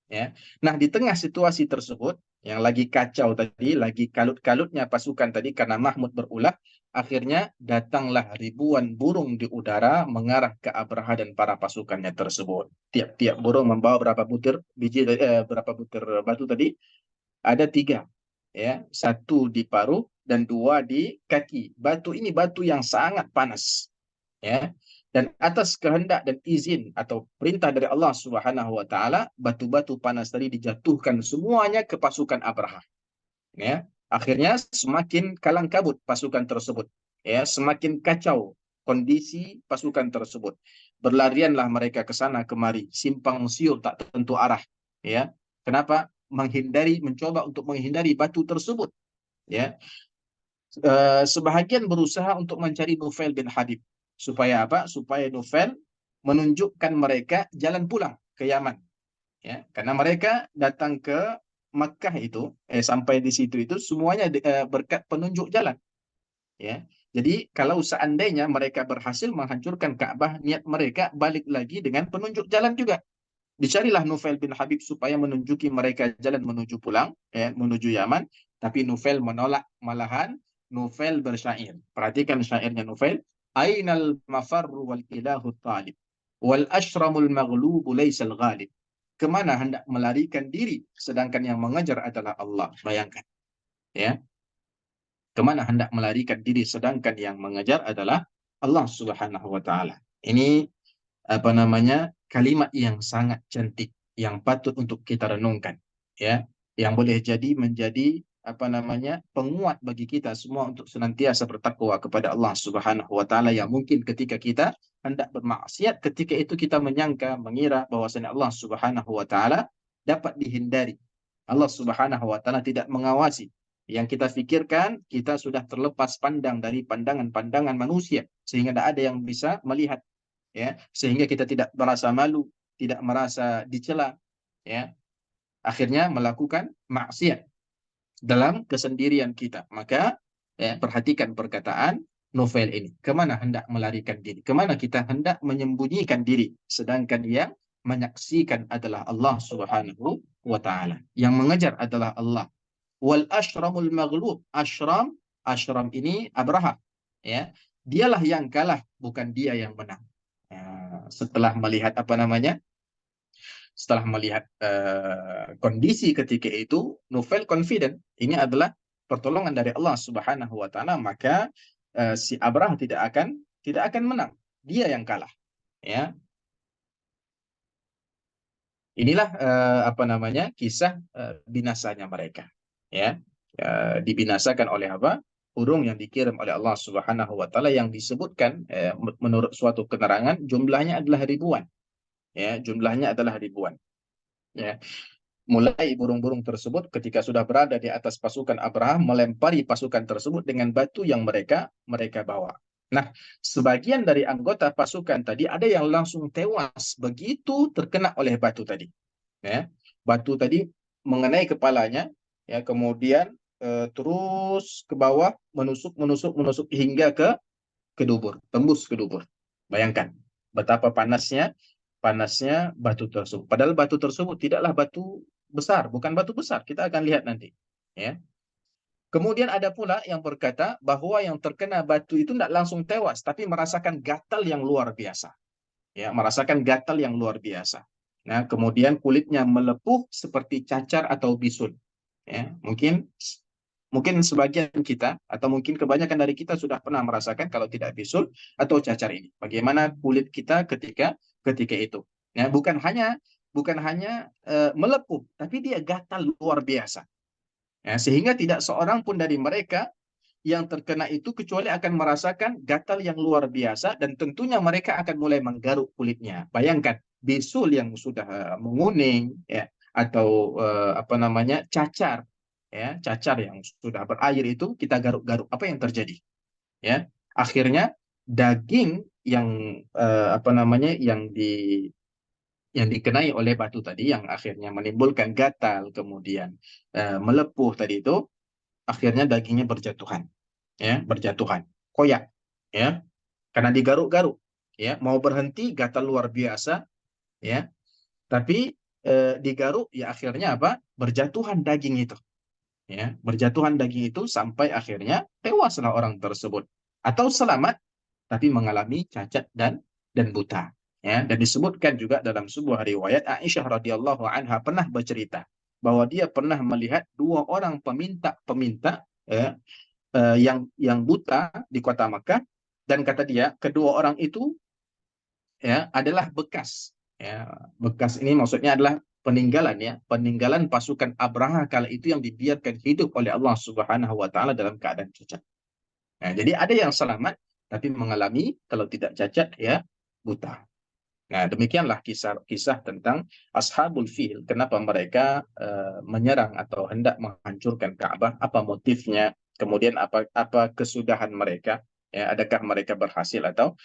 Ya. Nah, di tengah situasi tersebut, yang lagi kacau tadi, lagi kalut-kalutnya pasukan tadi karena Mahmud berulah, akhirnya datanglah ribuan burung di udara mengarah ke Abraha dan para pasukannya tersebut. Tiap-tiap burung membawa berapa butir batu tadi? Ada tiga. ya, satu di paruh dan dua di kaki. Batu ini batu yang sangat panas, ya. Dan atas kehendak dan izin atau perintah dari Allah Subhanahu wa taala, batu-batu panas tadi dijatuhkan semuanya ke pasukan Abraha, ya. Akhirnya semakin kalang kabut pasukan tersebut, ya, semakin kacau kondisi pasukan tersebut. Berlarianlah mereka ke sana kemari, simpang siur tak tentu arah, ya. Kenapa? Mencoba untuk menghindari batu tersebut, ya. Sebahagian berusaha untuk mencari Nufail bin Habib. Supaya apa? Supaya Nufail menunjukkan mereka jalan pulang ke Yaman. Ya, karena mereka datang ke Makkah itu, sampai di situ itu semuanya berkat penunjuk jalan. Ya, jadi kalau seandainya mereka berhasil menghancurkan Ka'bah, niat mereka balik lagi dengan penunjuk jalan juga. Dicarilah Nufail bin Habib supaya menunjuki mereka jalan menuju pulang, ya, menuju Yaman. Tapi Nufail menolak, malahan Nufail bersyair. Perhatikan syairnya Nufail. Ainal mafarru wal ilahu talib. Wal ashramul maghlubu laysal ghalib. Kemana hendak melarikan diri, sedangkan yang mengejar adalah Allah. Bayangkan. Ya, kemana hendak melarikan diri, sedangkan yang mengejar adalah Allah Subhanahu wa Ta'ala. Ini apa namanya, kalimat yang sangat cantik yang patut untuk kita renungkan, ya, yang boleh jadi menjadi apa namanya penguat bagi kita semua untuk senantiasa bertakwa kepada Allah Subhanahu wa taala, yang mungkin ketika kita hendak bermaksiat, ketika itu kita menyangka mengira bahwasanya Allah Subhanahu wa taala dapat dihindari. Allah Subhanahu wa taala tidak mengawasi. Yang kita pikirkan, kita sudah terlepas pandang dari pandangan-pandangan manusia, sehingga tidak ada yang bisa melihat, ya, sehingga kita tidak merasa malu, tidak merasa dicela, ya, akhirnya melakukan maksiat dalam kesendirian kita. Maka, ya, perhatikan perkataan Nufail ini, kemana hendak melarikan diri, kemana kita hendak menyembunyikan diri, sedangkan yang menyaksikan adalah Allah Subhanahu wa taala, yang mengejar adalah Allah. Wal ashramul maghlub, ashram ini Abraha, ya, dialah yang kalah, bukan dia yang menang. Ya, setelah melihat apa namanya, setelah melihat kondisi ketika itu, Nufail confident ini adalah pertolongan dari Allah Subhanahu wa taala, maka si Abraha tidak akan menang, dia yang kalah, ya. Inilah apa namanya kisah binasanya mereka, ya. Dibinasakan oleh apa? Burung yang dikirim oleh Allah Subhanahu wa taala, yang disebutkan menurut suatu keterangan jumlahnya adalah ribuan, ya, jumlahnya adalah ribuan, ya. Mulai burung-burung tersebut ketika sudah berada di atas pasukan Abraham, melempari pasukan tersebut dengan batu yang mereka bawa. Nah, sebagian dari anggota pasukan tadi ada yang langsung tewas begitu terkena oleh batu tadi, ya. Batu tadi mengenai kepalanya, ya, kemudian terus ke bawah, menusuk menusuk menusuk hingga ke dubur, tembus ke dubur. Bayangkan betapa panasnya batu tersebut. Padahal batu tersebut tidaklah batu besar, bukan batu besar. Kita akan lihat nanti, ya. Kemudian ada pula yang berkata bahwa yang terkena batu itu tidak langsung tewas, tapi merasakan gatal yang luar biasa, ya, merasakan gatal yang luar biasa. Nah, kemudian kulitnya melepuh seperti cacar atau bisul, ya. Mungkin sebagian kita atau mungkin kebanyakan dari kita sudah pernah merasakan, kalau tidak bisul atau cacar ini. Bagaimana kulit kita ketika itu. Ya, bukan hanya melepuh, tapi dia gatal luar biasa. Ya, sehingga tidak seorang pun dari mereka yang terkena itu kecuali akan merasakan gatal yang luar biasa, dan tentunya mereka akan mulai menggaruk kulitnya. Bayangkan bisul yang sudah menguning, ya, atau apa namanya, cacar, ya, cacar yang sudah berair itu kita garuk-garuk, apa yang terjadi, ya, akhirnya daging yang apa namanya, yang dikenai oleh batu tadi, yang akhirnya menimbulkan gatal kemudian melepuh tadi itu, akhirnya dagingnya berjatuhan, ya, berjatuhan, koyak, ya, karena digaruk-garuk, ya, mau berhenti gatal luar biasa, ya, tapi digaruk, ya, akhirnya apa, berjatuhan daging itu, ya, berjatuhan daging itu sampai akhirnya tewaslah orang tersebut, atau selamat tapi mengalami cacat dan buta, ya. Dan disebutkan juga dalam sebuah riwayat, Aisyah radhiyallahu anha pernah bercerita, bahwa dia pernah melihat dua orang peminta-peminta yang buta di kota Makkah, dan kata dia kedua orang itu ya adalah bekas, ya bekas ini maksudnya adalah peninggalan pasukan Abraha kala itu yang dibiarkan hidup oleh Allah Subhanahu wa taala dalam keadaan cacat. Nah, jadi ada yang selamat tapi mengalami kalau tidak cacat ya buta. Nah, demikianlah kisah-kisah tentang Ashabul Fil. Kenapa mereka menyerang atau hendak menghancurkan Ka'bah? Apa motifnya? Kemudian apa kesudahan mereka? Ya, adakah mereka berhasil atau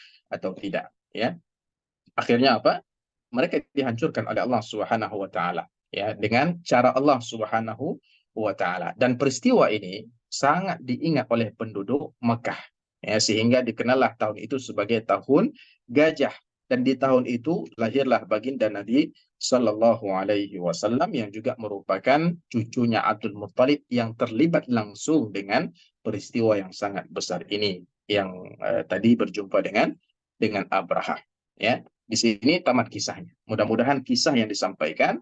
tidak? Ya, akhirnya apa? Mereka dihancurkan oleh Allah Subhanahu wa taala ya dengan cara Allah Subhanahu wa taala. Dan peristiwa ini sangat diingat oleh penduduk Mekah ya sehingga dikenallah tahun itu sebagai tahun gajah, dan di tahun itu lahirlah baginda Nabi Sallallahu Alaihi Wasallam yang juga merupakan cucunya Abdul Muttalib yang terlibat langsung dengan peristiwa yang sangat besar ini yang tadi berjumpa dengan Abraha ya. Di sini tamat kisahnya. Mudah-mudahan kisah yang disampaikan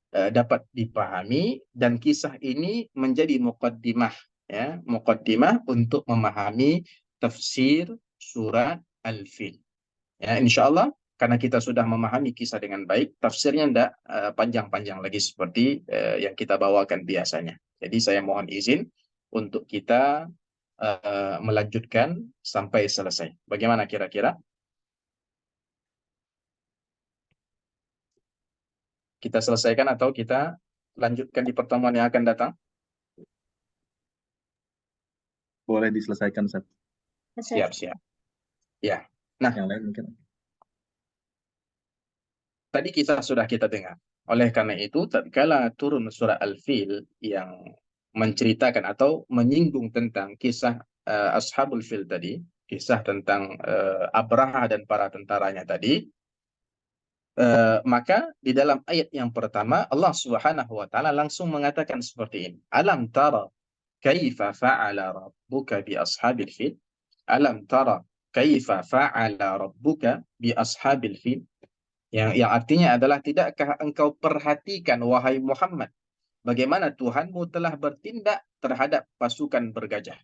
dapat dipahami, dan kisah ini menjadi muqaddimah ya, muqaddimah untuk memahami tafsir surat Al-Fil. Ya, insya Allah karena kita sudah memahami kisah dengan baik, tafsirnya tidak panjang-panjang lagi seperti yang kita bawakan biasanya. Jadi saya mohon izin untuk kita melanjutkan sampai selesai. Bagaimana kira-kira? Kita selesaikan atau kita lanjutkan di pertemuan yang akan datang? Boleh diselesaikan, Ustaz. Siap-siap. Ya. Nah, Yang lain mungkin. tadi sudah kita dengar. Oleh karena itu, tatkala turun surah Al-Fil yang menceritakan atau menyinggung tentang kisah Ashabul Fil tadi, kisah tentang Abraha dan para tentaranya tadi, maka di dalam ayat yang pertama Allah Subhanahu wa taala langsung mengatakan seperti ini. Alam tara kaifa fa'ala rabbuka bi ashabil fil? Alam tara kaifa fa'ala rabbuka bi ashabil fil? Yang artinya adalah tidakkah engkau perhatikan wahai Muhammad bagaimana Tuhanmu telah bertindak terhadap pasukan bergajah?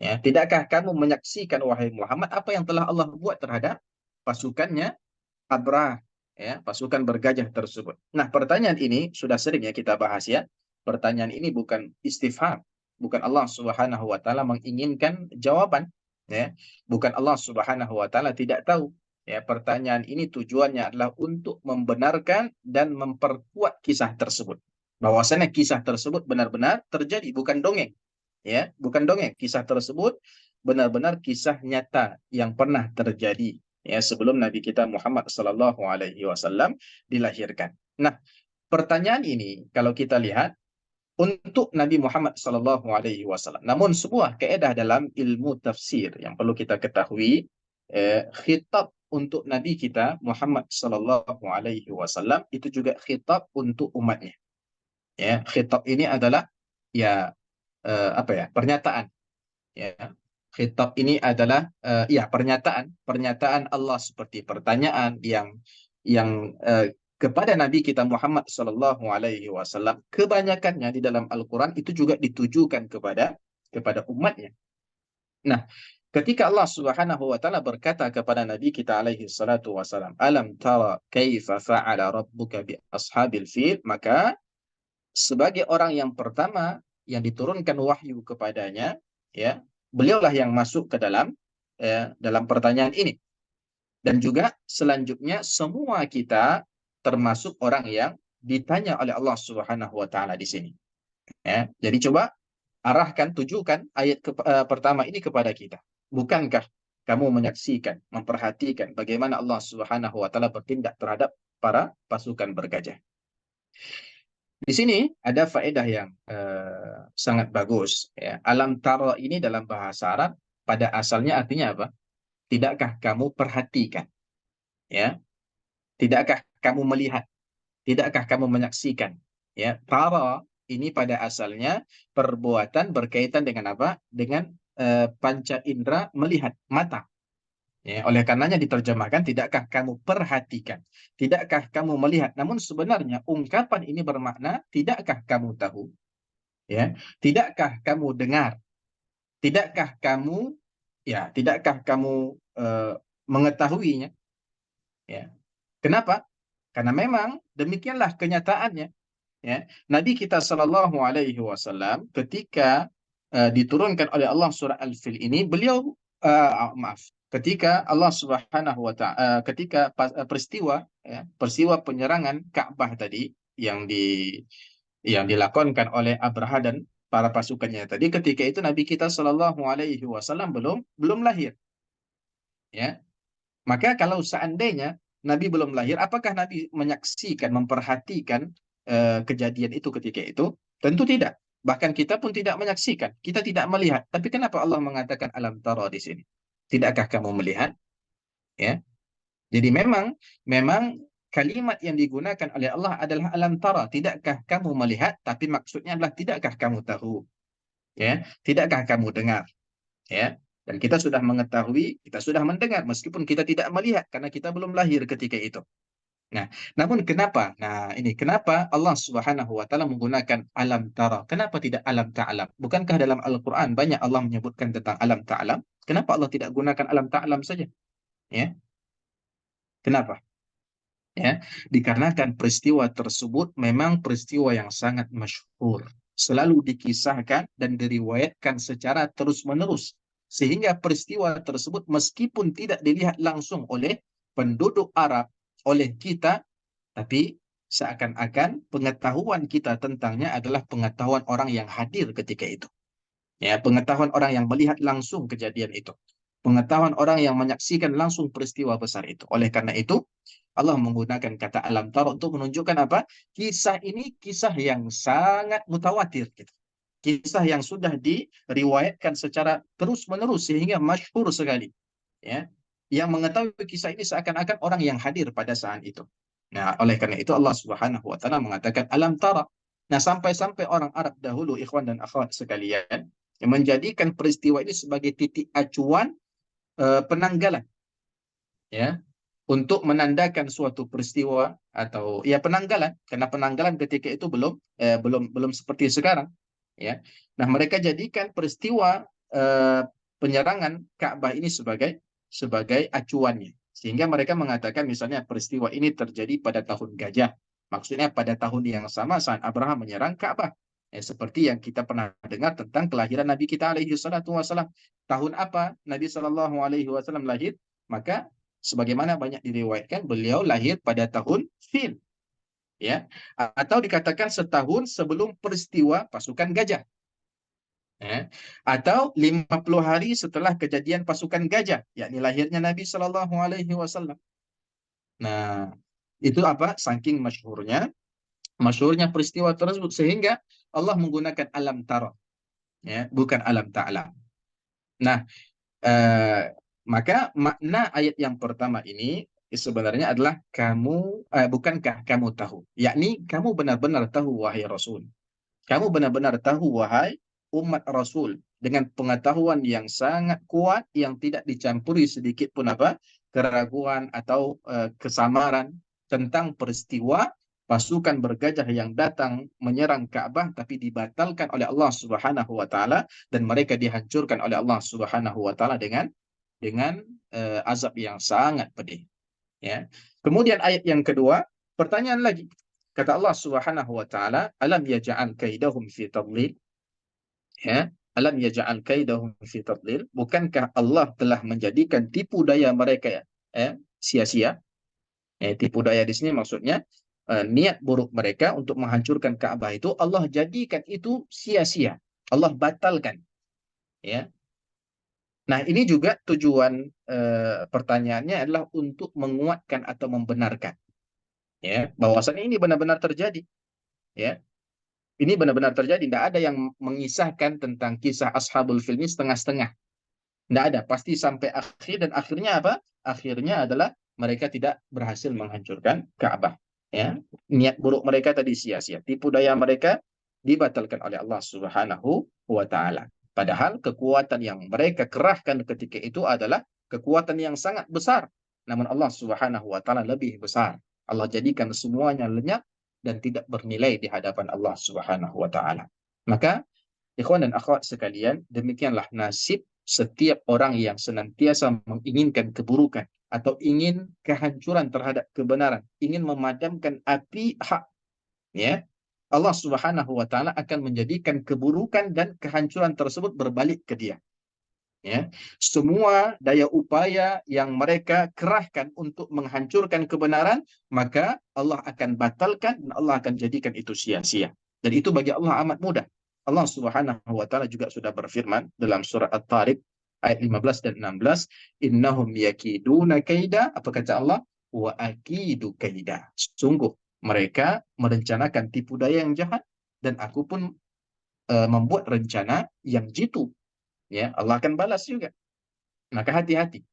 Ya, tidakkah kamu menyaksikan wahai Muhammad apa yang telah Allah buat terhadap pasukannya Abrah, ya, pasukan bergajah tersebut. Nah, pertanyaan ini sudah sering ya kita bahas ya. Pertanyaan ini bukan istifham, bukan Allah Subhanahu wa taala menginginkan jawaban, ya. Bukan Allah Subhanahu wa taala tidak tahu. Ya, pertanyaan ini tujuannya adalah untuk membenarkan dan memperkuat kisah tersebut. Bahwasanya kisah tersebut benar-benar terjadi, bukan dongeng. Ya, bukan dongeng. Kisah tersebut benar-benar kisah nyata yang pernah terjadi ya sebelum Nabi kita Muhammad Sallallahu Alaihi Wasallam dilahirkan. Nah, pertanyaan ini kalau kita lihat untuk Nabi Muhammad Sallallahu Alaihi Wasallam. Namun sebuah kaidah dalam ilmu tafsir yang perlu kita ketahui, khitab untuk Nabi kita Muhammad Sallallahu Alaihi Wasallam itu juga khitab untuk umatnya. Ya, khitab ini adalah ya pernyataan. Ya, khitab ini adalah pernyataan Allah seperti pertanyaan yang kepada Nabi kita Muhammad Sallallahu Alaihi Wasallam kebanyakannya di dalam Al-Quran itu juga ditujukan kepada umatnya. Nah, ketika Allah Subhanahu Wa Taala berkata kepada Nabi kita alaihi salatu wasallam, alam tara kaifa fa'ala rabbuka bi ashabil fil, maka sebagai orang yang pertama yang diturunkan wahyu kepadanya, ya, beliaulah yang masuk ke dalam pertanyaan ini. Dan juga selanjutnya semua kita termasuk orang yang ditanya oleh Allah Subhanahu wa taala di sini. Ya, jadi coba tujukan ayat pertama ini kepada kita. Bukankah kamu menyaksikan, memperhatikan bagaimana Allah Subhanahu wa taala bertindak terhadap para pasukan bergajah? Di sini ada faedah yang sangat bagus. Ya. Alam taro ini dalam bahasa Arab pada asalnya artinya apa? Tidakkah kamu perhatikan? Ya, tidakkah kamu melihat? Tidakkah kamu menyaksikan? Ya, tara ini pada asalnya perbuatan berkaitan dengan apa? Dengan panca indera melihat mata. Ya, oleh karenanya diterjemahkan, tidakkah kamu perhatikan, tidakkah kamu melihat. Namun sebenarnya ungkapan ini bermakna, tidakkah kamu tahu, ya, tidakkah kamu dengar, tidakkah kamu, ya, tidakkah kamu mengetahuinya, ya. Kenapa? Karena memang demikianlah kenyataannya. Ya, Nabi kita Shallallahu Alaihi Wasallam ketika diturunkan oleh Allah surah Al-Fil ini, beliau maaf, ketika Allah Subhanahu Wa Taala, ketika peristiwa, ya, peristiwa penyerangan Ka'bah tadi yang di yang dilakonkan oleh Abraha dan para pasukannya tadi, ketika itu Nabi kita Shallallahu Alaihi Wasallam belum lahir, ya. Maka kalau seandainya Nabi belum lahir, apakah Nabi menyaksikan, memperhatikan kejadian itu ketika itu? Tentu tidak. Bahkan kita pun tidak menyaksikan, kita tidak melihat. Tapi kenapa Allah mengatakan alam tara di sini? Tidakkah kamu melihat? Ya. Jadi memang kalimat yang digunakan oleh Allah adalah alam tara. Tidakkah kamu melihat? Tapi maksudnya adalah tidakkah kamu tahu? Ya. Tidakkah kamu dengar? Ya. Dan kita sudah mengetahui, kita sudah mendengar, meskipun kita tidak melihat karena kita belum lahir ketika itu. Nah, namun kenapa? Nah, ini kenapa Allah Subhanahu wa taala menggunakan alam tara? Kenapa tidak alam ta'lam? Bukankah dalam Al-Qur'an banyak Allah menyebutkan tentang alam ta'lam? Kenapa Allah tidak gunakan alam ta'lam saja? Ya, kenapa? Ya, dikarenakan peristiwa tersebut memang peristiwa yang sangat masyhur, selalu dikisahkan dan diriwayatkan secara terus-menerus, sehingga peristiwa tersebut meskipun tidak dilihat langsung oleh penduduk Arab, oleh kita, tapi seakan-akan pengetahuan kita tentangnya adalah pengetahuan orang yang hadir ketika itu. Ya, pengetahuan orang yang melihat langsung kejadian itu. Pengetahuan orang yang menyaksikan langsung peristiwa besar itu. Oleh karena itu, Allah menggunakan kata alam tara untuk menunjukkan apa? Kisah ini kisah yang sangat mutawatir, gitu. Kisah yang sudah diriwayatkan secara terus-menerus sehingga masyhur sekali. Ya. Yang mengetahui kisah ini seakan-akan orang yang hadir pada saat itu. Nah, oleh karena itu Allah Subhanahu wa taala mengatakan alam tara. Nah, sampai-sampai orang Arab dahulu, ikhwan dan akhwat sekalian, yang menjadikan peristiwa ini sebagai titik acuan penanggalan, ya, untuk menandakan suatu peristiwa atau ya penanggalan, karena penanggalan ketika itu belum seperti sekarang, ya. Nah, mereka jadikan peristiwa eh, penyerangan Ka'bah ini sebagai acuannya, sehingga mereka mengatakan misalnya peristiwa ini terjadi pada tahun gajah, maksudnya pada tahun yang sama saat Abraham menyerang Ka'bah. Seperti yang kita pernah dengar tentang kelahiran Nabi kita alaihi salatu wasalam. Tahun apa Nabi Shallallahu alaihi wasallam lahir? Maka sebagaimana banyak diriwayatkan beliau lahir pada tahun Fil, ya, atau dikatakan setahun sebelum peristiwa pasukan gajah, ya, atau 50 hari setelah kejadian pasukan gajah, yakni lahirnya Nabi Shallallahu Alaihi Wasallam. Nah, itu apa? Saking masyhurnya peristiwa tersebut sehingga Allah menggunakan alam tara, ya, bukan alam ta'lam. Nah, Eh, maka makna ayat yang pertama ini sebenarnya adalah bukankah kamu tahu? Yakni kamu benar-benar tahu wahai Rasul. Kamu benar-benar tahu wahai umat Rasul dengan pengetahuan yang sangat kuat yang tidak dicampuri sedikit pun apa keraguan atau kesamaran tentang peristiwa pasukan bergajah yang datang menyerang Ka'bah tapi dibatalkan oleh Allah Subhanahu wa taala dan mereka dihancurkan oleh Allah Subhanahu wa taala dengan azab yang sangat pedih, ya. Kemudian ayat yang kedua, pertanyaan lagi. Kata Allah Subhanahu wa taala, "Alam yaj'al kaidahum fi tadlil?" Ya, "Alam yaj'al kaidahum fi tadlil?" Bukankah Allah telah menjadikan tipu daya mereka sia-sia? Tipu daya di sini maksudnya niat buruk mereka untuk menghancurkan Ka'bah itu Allah jadikan itu sia-sia. Allah batalkan, ya. Nah, ini juga tujuan pertanyaannya adalah untuk menguatkan atau membenarkan, ya, bahwasannya ini benar-benar terjadi, ya. Ini benar-benar terjadi. Tidak ada yang mengisahkan tentang kisah Ashabul Fil ini setengah-setengah. Tidak ada. Pasti sampai akhir dan akhirnya apa? Akhirnya adalah mereka tidak berhasil menghancurkan Ka'bah. Ya, niat buruk mereka tadi sia-sia. Tipu daya mereka dibatalkan oleh Allah Subhanahu wa taala. Padahal kekuatan yang mereka kerahkan ketika itu adalah kekuatan yang sangat besar. Namun Allah Subhanahu wa taala lebih besar. Allah jadikan semuanya lenyap dan tidak bernilai di hadapan Allah Subhanahu wa taala. Maka ikhwan dan akhwat sekalian, demikianlah nasib setiap orang yang senantiasa menginginkan keburukan atau ingin kehancuran terhadap kebenaran, ingin memadamkan api hak, ya. Allah Subhanahu wa taala akan menjadikan keburukan dan kehancuran tersebut berbalik ke dia. Ya, semua daya upaya yang mereka kerahkan untuk menghancurkan kebenaran, maka Allah akan batalkan dan Allah akan jadikan itu sia-sia. Dan itu bagi Allah amat mudah. Allah Subhanahu wa taala juga sudah berfirman dalam surah At-Tariq ayat 15 dan 16, innahum yakiduna kaida, apa kata Allah? Wa akidu kaida. Sungguh mereka merencanakan tipu daya yang jahat dan aku pun membuat rencana yang jitu. Ya, Allah akan balas juga. Maka hati-hati,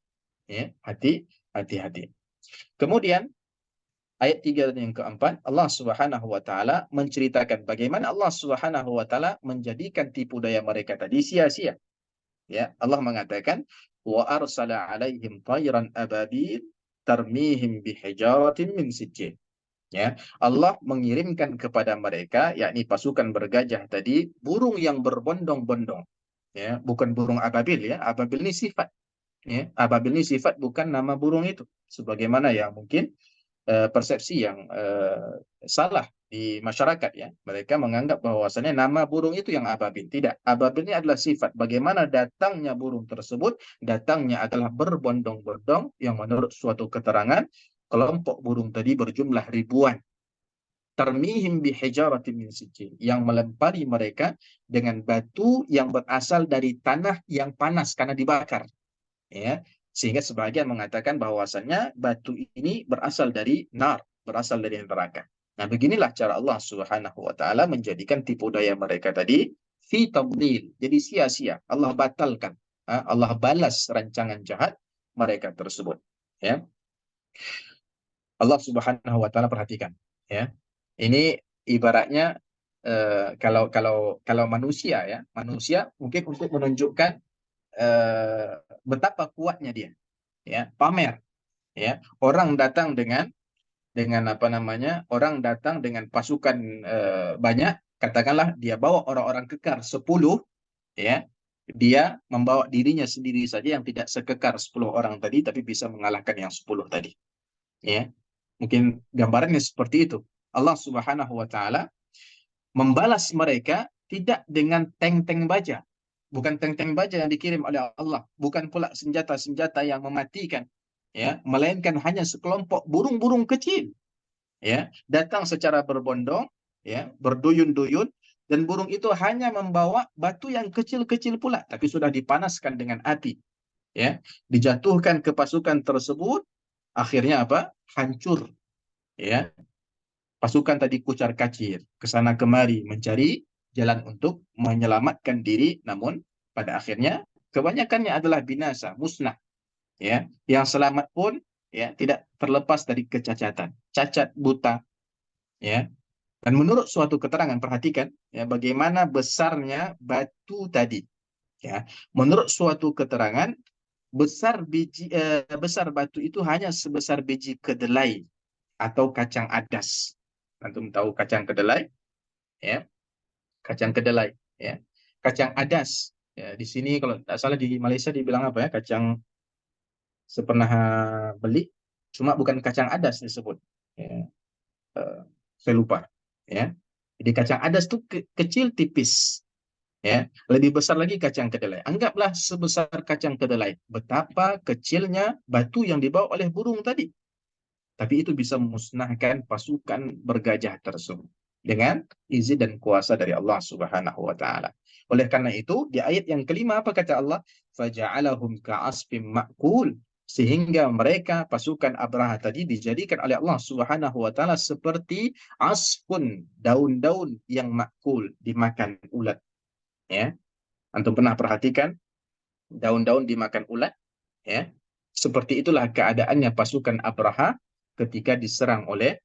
ya, hati-hati. Kemudian ayat 3 dan yang keempat, Allah Subhanahu wa taala menceritakan bagaimana Allah Subhanahu wa taala menjadikan tipu daya mereka tadi sia-sia. Ya, Allah mengatakan wa arsala alaihim tayran ababil tarmihim bihijaratin min sijil. Ya, Allah mengirimkan kepada mereka, yakni pasukan bergajah tadi, burung yang berbondong-bondong. Ya, bukan burung ababil, ya. Ababil ini sifat, ya. Ababil ini sifat, bukan nama burung itu. Sebagaimana yang mungkin persepsi yang salah di masyarakat, ya. Mereka menganggap bahwasannya nama burung itu yang ababil. Tidak, ababil ini adalah sifat. Bagaimana datangnya burung tersebut? Datangnya adalah berbondong-bondong, yang menurut suatu keterangan kelompok burung tadi berjumlah ribuan. Tarmihim bihijaratin min sijil, yang melempari mereka dengan batu yang berasal dari tanah yang panas karena dibakar, ya. Sehingga sebagian mengatakan bahwasannya batu ini berasal dari nar, berasal dari neraka. Nah, beginilah cara Allah Subhanahu wa taala menjadikan tipu daya mereka tadi fi tadlil, jadi sia-sia. Allah batalkan, Allah balas rancangan jahat mereka tersebut, ya. Allah Subhanahu wa taala, perhatikan, ya. Ini ibaratnya kalau manusia, ya, manusia mungkin untuk menunjukkan betapa kuatnya dia, ya, pamer, ya. Orang datang dengan apa namanya? Orang datang dengan pasukan banyak, katakanlah dia bawa orang-orang kekar 10, ya. Dia membawa dirinya sendiri saja yang tidak sekekar 10 orang tadi, tapi bisa mengalahkan yang 10 tadi, ya. Mungkin gambarannya seperti itu. Allah Subhanahu wa taala membalas mereka tidak dengan tank-tank baja. Bukan tank-tank baja yang dikirim oleh Allah, bukan pula senjata-senjata yang mematikan, ya, melainkan hanya sekelompok burung-burung kecil, ya, datang secara berbondong, ya, berduyun-duyun, dan burung itu hanya membawa batu yang kecil-kecil pula, tapi sudah dipanaskan dengan api, ya, dijatuhkan ke pasukan tersebut, akhirnya apa? Hancur, ya. Pasukan tadi kucar-kacir, ke sana kemari mencari jalan untuk menyelamatkan diri, namun pada akhirnya kebanyakannya adalah binasa, musnah, ya. Yang selamat pun, ya, tidak terlepas dari kecacatan, cacat buta, ya. Dan menurut suatu keterangan, perhatikan, ya, bagaimana besarnya batu tadi, ya. Menurut suatu keterangan, besar batu itu hanya sebesar biji kedelai atau kacang adas. Antum tahu kacang kedelai, ya, kacang kedelai, ya, kacang adas, ya. Di sini kalau tidak salah di Malaysia dibilang apa, ya, kacang, sepernah beli, cuma bukan kacang adas disebut, ya. Eh, saya lupa, ya. Jadi kacang adas itu kecil tipis, ya. Lebih besar lagi kacang kedelai, anggaplah sebesar kacang kedelai. Betapa kecilnya batu yang dibawa oleh burung tadi, tapi itu bisa memusnahkan pasukan bergajah tersebut dengan izin dan kuasa dari Allah Subhanahu wa taala. Oleh karena itu, di ayat yang kelima apa kata Allah? Faja'alahum ka'asfim ma'kul, sehingga mereka pasukan Abraha tadi dijadikan oleh Allah Subhanahu wa taala seperti asfun, daun-daun yang makul, dimakan ulat, ya. Antum pernah perhatikan daun-daun dimakan ulat, ya. Seperti itulah keadaannya pasukan Abraha ketika diserang oleh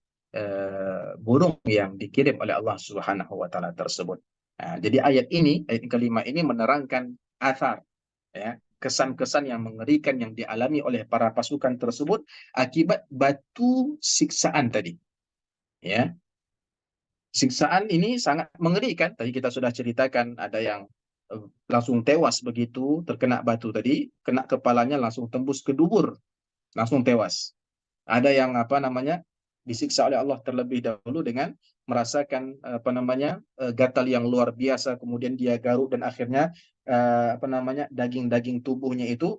burung yang dikirim oleh Allah Subhanahu wa taala tersebut. Nah, jadi ayat ini, ayat kelima ini menerangkan athar, ya, kesan-kesan yang mengerikan yang dialami oleh para pasukan tersebut akibat batu siksaan tadi. Ya, siksaan ini sangat mengerikan. Tadi kita sudah ceritakan ada yang langsung tewas begitu terkena batu tadi, kena kepalanya langsung tembus ke dubur, langsung tewas. Ada yang apa namanya disiksa oleh Allah terlebih dahulu dengan merasakan apa namanya gatal yang luar biasa, kemudian dia garuk dan akhirnya apa namanya daging-daging tubuhnya itu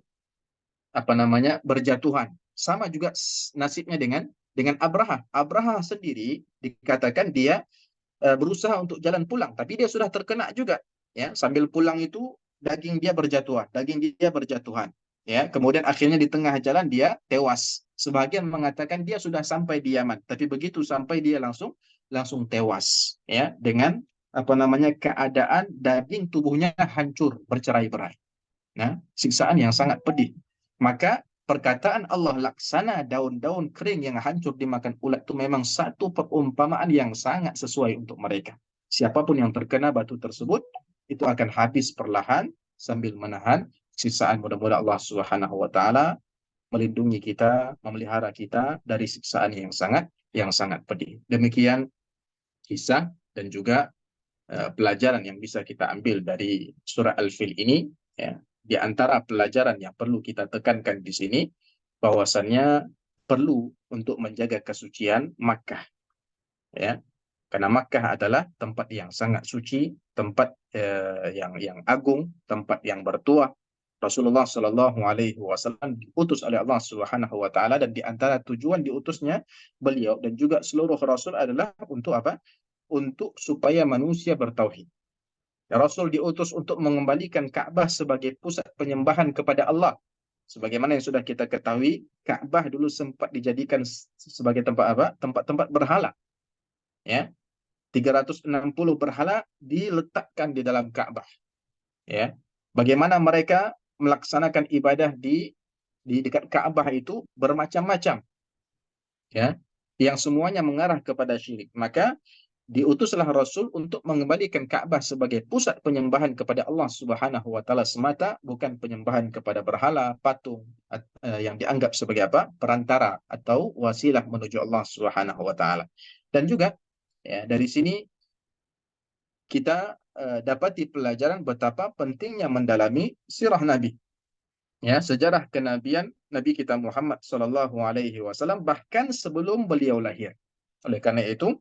apa namanya berjatuhan. Sama juga nasibnya dengan Abraha. Abraha sendiri dikatakan dia berusaha untuk jalan pulang, tapi dia sudah terkena juga. Ya, sambil pulang itu daging dia berjatuhan. Ya, kemudian akhirnya di tengah jalan dia tewas. Sebagian mengatakan dia sudah sampai di Yaman, tapi begitu sampai dia langsung langsung tewas. Ya, dengan apa namanya keadaan daging tubuhnya hancur bercerai-berai. Nah, siksaan yang sangat pedih. Maka perkataan Allah laksana daun-daun kering yang hancur dimakan ulat itu memang satu perumpamaan yang sangat sesuai untuk mereka. Siapapun yang terkena batu tersebut itu akan habis perlahan sambil menahan siksaan. Mudah-mudahan Allah Subhanahu wa taala melindungi kita, memelihara kita dari siksaan yang sangat pedih. Demikian kisah dan juga pelajaran yang bisa kita ambil dari surah Al-Fil ini. Ya. Di antara pelajaran yang perlu kita tekankan di sini, bahwasannya perlu untuk menjaga kesucian Makkah. Ya. Karena Makkah adalah tempat yang sangat suci, tempat yang agung, tempat yang bertuah. Rasulullah Shallallahu Alaihi Wasallam diutus oleh Allah Subhanahu Wa Taala, dan di antara tujuan diutusnya beliau dan juga seluruh Rasul adalah untuk apa? Untuk supaya manusia bertauhid. Rasul diutus untuk mengembalikan Ka'bah sebagai pusat penyembahan kepada Allah. Sebagaimana yang sudah kita ketahui, Ka'bah dulu sempat dijadikan sebagai tempat apa? Tempat-tempat berhala. Ya, 360 berhala diletakkan di dalam Ka'bah. Ya, bagaimana mereka melaksanakan ibadah di dekat Ka'bah itu bermacam-macam. Ya, yang semuanya mengarah kepada syirik. Maka diutuslah Rasul untuk mengembalikan Ka'bah sebagai pusat penyembahan kepada Allah Subhanahu wa taala semata, bukan penyembahan kepada berhala, patung yang dianggap sebagai apa? Perantara atau wasilah menuju Allah Subhanahu wa taala. Dan juga ya, dari sini kita dapati pelajaran betapa pentingnya mendalami sirah Nabi. Ya, sejarah kenabian Nabi kita Muhammad sallallahu alaihi wasallam bahkan sebelum beliau lahir. Oleh karena itu,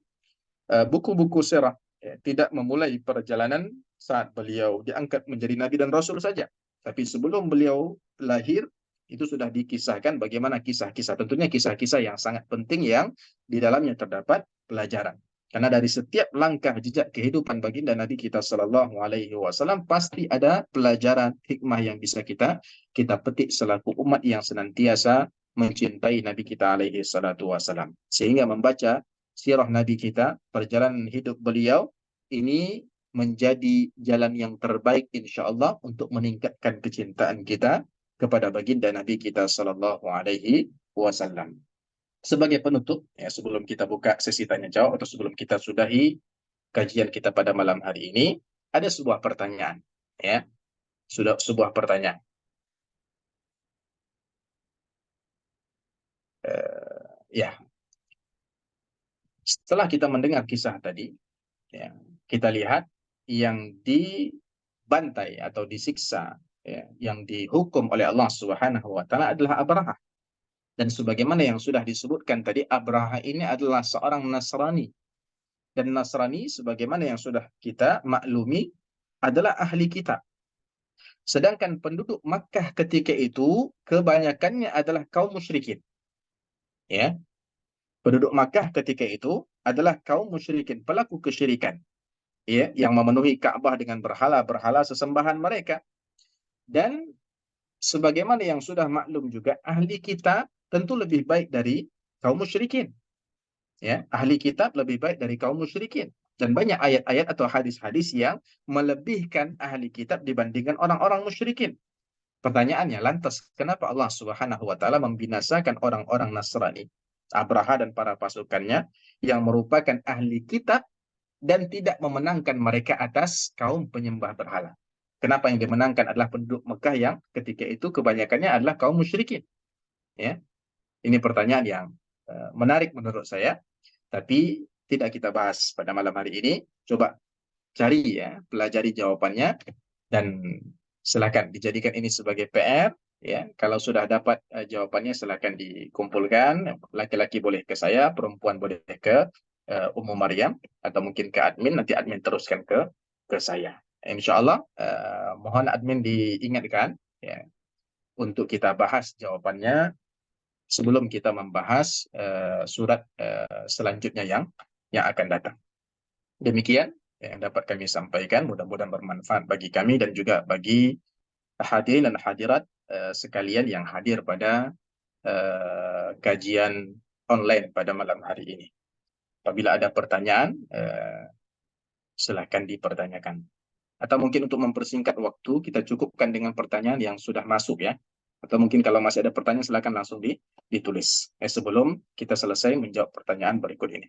buku-buku sirah tidak memulai perjalanan saat beliau diangkat menjadi nabi dan rasul saja, tapi sebelum beliau lahir itu sudah dikisahkan bagaimana kisah-kisah, tentunya kisah-kisah yang sangat penting yang di dalamnya terdapat pelajaran. Karena dari setiap langkah jejak kehidupan baginda Nabi kita Shallallahu Alaihi Wasallam pasti ada pelajaran hikmah yang bisa kita petik selaku umat yang senantiasa mencintai Nabi kita Alaihi Salatu Wasallam. Sehingga membaca sirah Nabi kita, perjalanan hidup beliau, ini menjadi jalan yang terbaik insya Allah untuk meningkatkan kecintaan kita kepada baginda Nabi kita Sallallahu Alaihi Wasallam. Sebagai penutup, ya, sebelum kita buka sesi tanya jawab atau sebelum kita sudahi kajian kita pada malam hari ini, ada sebuah pertanyaan, ya, sudah sebuah pertanyaan. Ya, setelah kita mendengar kisah tadi, ya, kita lihat yang dibantai atau disiksa, ya, yang dihukum oleh Allah Subhanahu wa taala adalah Abraha. Dan sebagaimana yang sudah disebutkan tadi, Abraha ini adalah seorang Nasrani. Dan Nasrani sebagaimana yang sudah kita maklumi adalah ahli kitab. Sedangkan penduduk Makkah ketika itu kebanyakannya adalah kaum musyrikin. Ya, penduduk Makkah ketika itu adalah kaum musyrikin, pelaku kesyirikan. Ya, yang memenuhi Ka'bah dengan berhala-berhala sesembahan mereka. Dan sebagaimana yang sudah maklum juga, ahli kitab tentu lebih baik dari kaum musyrikin. Ya, ahli kitab lebih baik dari kaum musyrikin. Dan banyak ayat-ayat atau hadis-hadis yang melebihkan ahli kitab dibandingkan orang-orang musyrikin. Pertanyaannya, lantas kenapa Allah Subhanahu wa taala membinasakan orang-orang Nasrani, Abraha dan para pasukannya yang merupakan ahli kitab, dan tidak memenangkan mereka atas kaum penyembah berhala? Kenapa yang dimenangkan adalah penduduk Mekah yang ketika itu kebanyakannya adalah kaum musyrikin? Ya, ini pertanyaan yang menarik menurut saya, tapi tidak kita bahas pada malam hari ini. Coba cari ya, pelajari jawabannya dan silakan dijadikan ini sebagai PR ya. Kalau sudah dapat jawabannya silakan dikumpulkan. Laki-laki boleh ke saya, perempuan boleh ke Ummu Maryam atau mungkin ke admin, nanti admin teruskan ke saya. Insya Allah mohon admin diingatkan ya untuk kita bahas jawabannya sebelum kita membahas surat selanjutnya yang akan datang. Demikian yang dapat kami sampaikan, mudah-mudahan bermanfaat bagi kami dan juga bagi hadirin dan hadirat sekalian yang hadir pada kajian online pada malam hari ini. Apabila ada pertanyaan, silakan dipertanyakan. Atau mungkin untuk mempersingkat waktu, kita cukupkan dengan pertanyaan yang sudah masuk ya. Atau mungkin kalau masih ada pertanyaan, silakan langsung ditulis. Sebelum kita selesai menjawab pertanyaan berikut ini.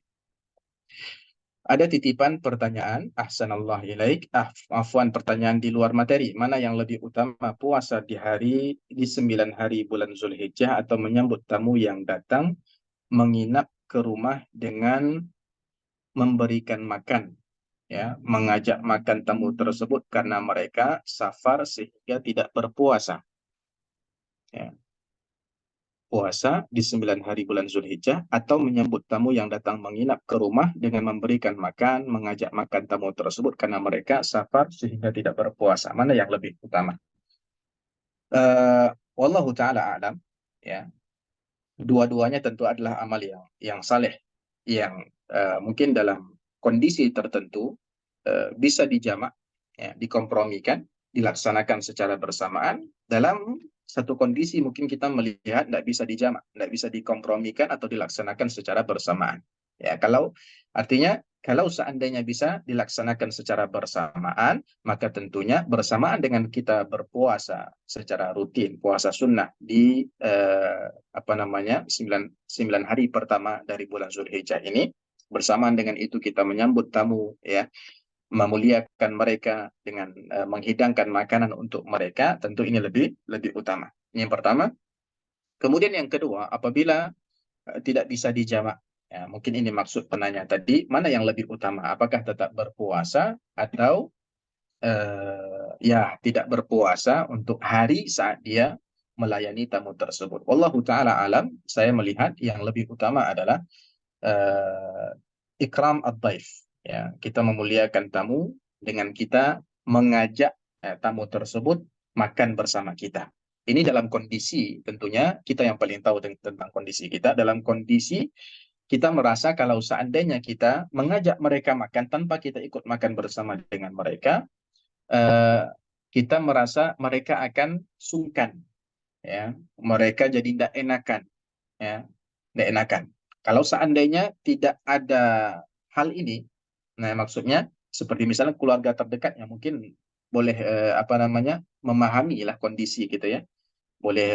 Ada titipan pertanyaan, ahsanallah ilaik, afwan pertanyaan di luar materi. Mana yang lebih utama, puasa di 9 hari bulan Zulhijjah atau menyambut tamu yang datang, menginap ke rumah dengan memberikan makan, ya, mengajak makan tamu tersebut karena mereka safar sehingga tidak berpuasa. Ya. Puasa di 9 hari bulan Zulhijjah atau menyambut tamu yang datang menginap ke rumah dengan memberikan makan, mengajak makan tamu tersebut karena mereka safar sehingga tidak berpuasa. Mana yang lebih utama? Wallahu taala alam, ya. Dua-duanya tentu adalah amal yang saleh, yang mungkin dalam kondisi tertentu bisa dijamak, ya, dikompromikan, dilaksanakan secara bersamaan. Dalam satu kondisi mungkin kita melihat tidak bisa dijamak, tidak bisa dikompromikan atau dilaksanakan secara bersamaan. Ya, kalau seandainya bisa dilaksanakan secara bersamaan, maka tentunya bersamaan dengan kita berpuasa secara rutin, puasa sunnah di 9 hari pertama dari bulan Zulhijjah ini, bersamaan dengan itu kita menyambut tamu, ya, memuliakan mereka dengan menghidangkan makanan untuk mereka, tentu ini lebih utama. Ini yang pertama. Kemudian yang kedua, apabila tidak bisa dijamak, ya, mungkin ini maksud penanya tadi, mana yang lebih utama? Apakah tetap berpuasa atau ya tidak berpuasa untuk hari saat dia melayani tamu tersebut? Wallahu taala alam, saya melihat yang lebih utama adalah uh, ikram ad-daif, ya, kita memuliakan tamu dengan kita mengajak tamu tersebut makan bersama kita. Ini dalam kondisi, tentunya kita yang paling tahu tentang kondisi kita, dalam kondisi kita merasa kalau seandainya kita mengajak mereka makan tanpa kita ikut makan bersama dengan mereka, kita merasa mereka akan sungkan, ya, mereka jadi tidak enakan, ya, tidak enakan. Kalau seandainya tidak ada hal ini, nah maksudnya seperti misalnya keluarga terdekat yang mungkin boleh memahami lah kondisi gitu ya, boleh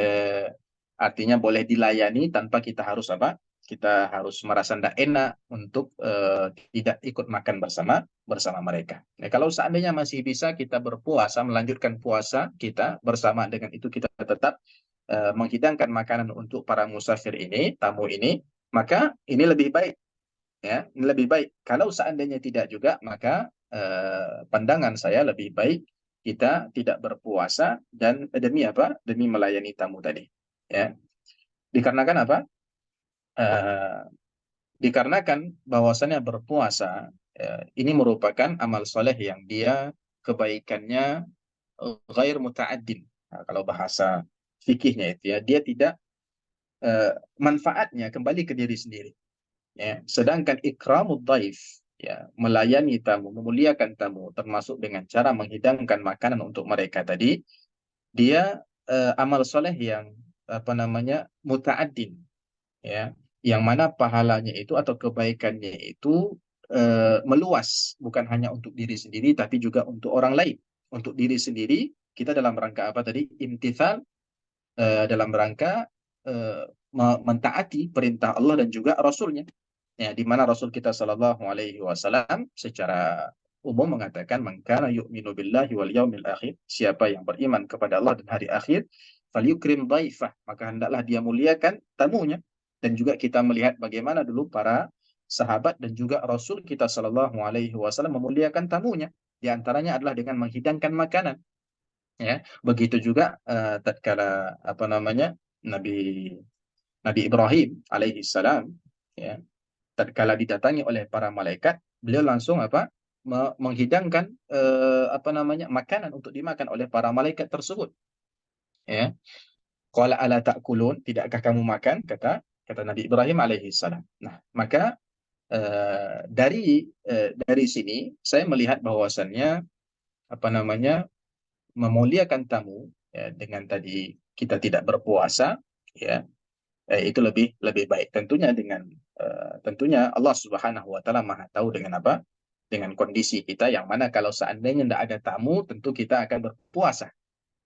artinya boleh dilayani tanpa kita harus kita harus merasa tidak enak untuk tidak ikut makan bersama mereka. Nah, kalau seandainya masih bisa kita berpuasa, melanjutkan puasa kita bersama dengan itu kita tetap menghidangkan makanan untuk para musafir ini, tamu ini, maka ini lebih baik, ya, ini lebih baik. Kalau seandainya tidak juga, maka pandangan saya lebih baik kita tidak berpuasa dan demi apa? Demi melayani tamu tadi, ya. Dikarenakan apa? Eh, dikarenakan bahwasannya berpuasa ini merupakan amal soleh yang dia kebaikannya ghair muta'addin. Nah, kalau bahasa fikihnya itu ya, dia tidak manfaatnya kembali ke diri sendiri. Ya. Sedangkan ikramud dhaif, ya, melayani tamu, memuliakan tamu, termasuk dengan cara menghidangkan makanan untuk mereka tadi, dia amal soleh yang muta'addin, ya, yang mana pahalanya itu atau kebaikannya itu meluas, bukan hanya untuk diri sendiri tapi juga untuk orang lain. Untuk diri sendiri kita dalam rangka apa tadi? Imtithal, dalam rangka mentaati perintah Allah dan juga Rasulnya, ya, di mana Rasul kita Shallallahu Alaihi Wasallam secara umum mengatakan man kana yu'minu billahi wal yaumil akhir, siapa yang beriman kepada Allah dan hari akhir, falyukrim dhaifah, maka hendaklah dia muliakan tamunya. Dan juga kita melihat bagaimana dulu para sahabat dan juga Rasul kita Shallallahu Alaihi Wasallam memuliakan tamunya. Di antaranya adalah dengan menghidangkan makanan. Ya, begitu juga tatkala apa namanya Nabi Nabi Ibrahim alaihi salam, ya, tatkala didatangi oleh para malaikat, beliau langsung apa menghidangkan apa namanya makanan untuk dimakan oleh para malaikat tersebut. Ya, qala ala ta'kulun, tidakkah kamu makan? Kata Nabi Ibrahim alaihi salam. Nah, maka dari sini saya melihat bahwasannya apa namanya memuliakan tamu, ya, dengan tadi kita tidak berpuasa, ya, itu lebih lebih baik tentunya dengan tentunya Allah Subhanahu wa taala Maha tahu dengan apa, dengan kondisi kita, yang mana kalau seandainya tidak ada tamu tentu kita akan berpuasa,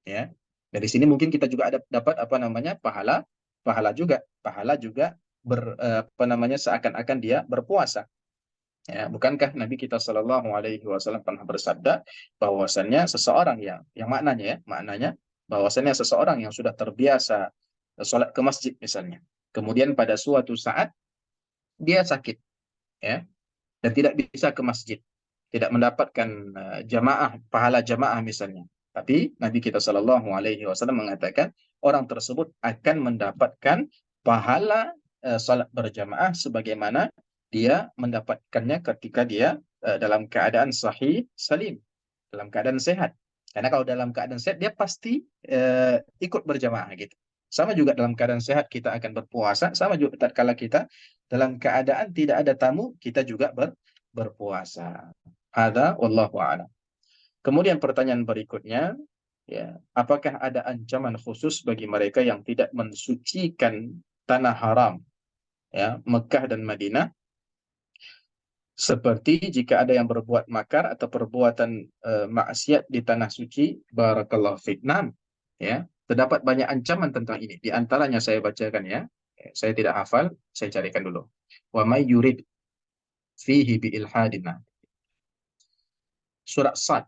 ya. Dari sini mungkin kita juga ada dapat apa namanya pahala pahala juga apa namanya seakan-akan dia berpuasa. Ya, bukankah Nabi kita Shallallahu Alaihi Wasallam pernah bersabda bahwasannya seseorang yang maknanya bahwasannya seseorang yang sudah terbiasa sholat ke masjid misalnya, kemudian pada suatu saat dia sakit, ya, dan tidak bisa ke masjid, tidak mendapatkan pahala jamaah misalnya. Tapi Nabi kita Shallallahu Alaihi Wasallam mengatakan orang tersebut akan mendapatkan pahala salat berjamaah sebagaimana dia mendapatkannya ketika dia dalam keadaan sahih salim, dalam keadaan sehat. Karena kalau dalam keadaan sehat dia pasti ikut berjamaah gitu. Sama juga dalam keadaan sehat kita akan berpuasa, sama juga tatkala kita dalam keadaan tidak ada tamu kita juga berpuasa. Ada wallahu a'lam. Kemudian pertanyaan berikutnya, ya, apakah ada ancaman khusus bagi mereka yang tidak mensucikan tanah haram, ya, Mekah dan Madinah, seperti jika ada yang berbuat makar atau perbuatan maksiat di tanah suci? Barakallahu fiik. Ya, terdapat banyak ancaman tentang ini. Di antaranya saya bacakan, ya. Saya tidak hafal, saya carikan dulu. Wa may yurid fihi bi ilhadin. Surat Sad.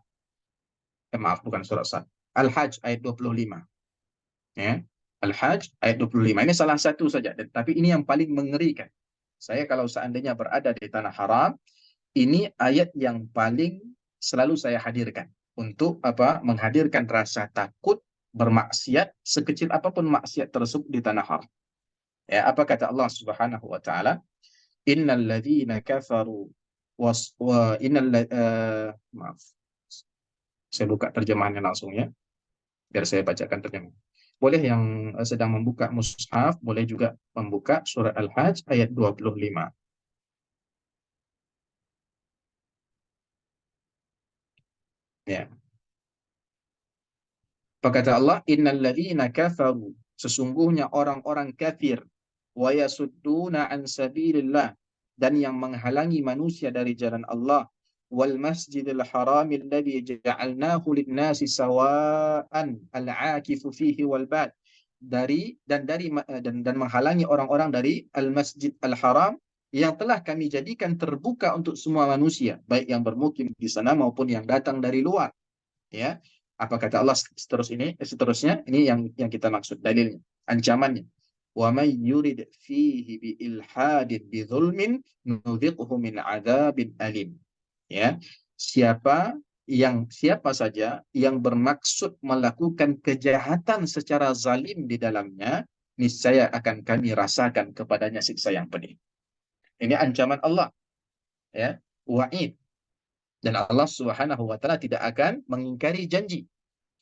Maaf, bukan surat Sad. Al-Hajj ayat 25. Ya. Al-Hajj ayat 25. Ini salah satu saja, tapi ini yang paling mengerikan. Saya kalau seandainya berada di tanah haram, ini ayat yang paling selalu saya hadirkan untuk apa? Menghadirkan rasa takut bermaksiat sekecil apapun maksiat tersebut di tanah haram. Ya, apa kata Allah Subhanahu wa taala? Innal ladzina kafaru maaf. Saya buka terjemahannya langsung, ya, biar saya bacakan terjemahan. Boleh yang sedang membuka mushaf, boleh juga membuka surat Al-Hajj ayat 25. Ya. Apa kata Allah? Innal ladzina kafaru, sesungguhnya orang-orang kafir, wa yasudduna an sabilillah, dan yang menghalangi manusia dari jalan Allah, wal masjidil haram alladzi ja'alnahu lin-nasi sawa'an al-'akifu fihi wal bad, dan menghalangi orang-orang dari al-masjid al-haram yang telah kami jadikan terbuka untuk semua manusia, baik yang bermukim di sana maupun yang datang dari luar. Ya, apa kata Allah seterusnya? Ini yang kita maksud dalilnya, ancamannya. Wa may yurid fihi bi ilhadin bi dzulmin nudhiqhu min adzabin alim. Ya, siapa saja yang bermaksud melakukan kejahatan secara zalim di dalamnya, niscaya akan kami rasakan kepadanya siksa yang pedih. Ini ancaman Allah, ya, wa'id. Dan Allah Subhanahu wa taala tidak akan mengingkari janji,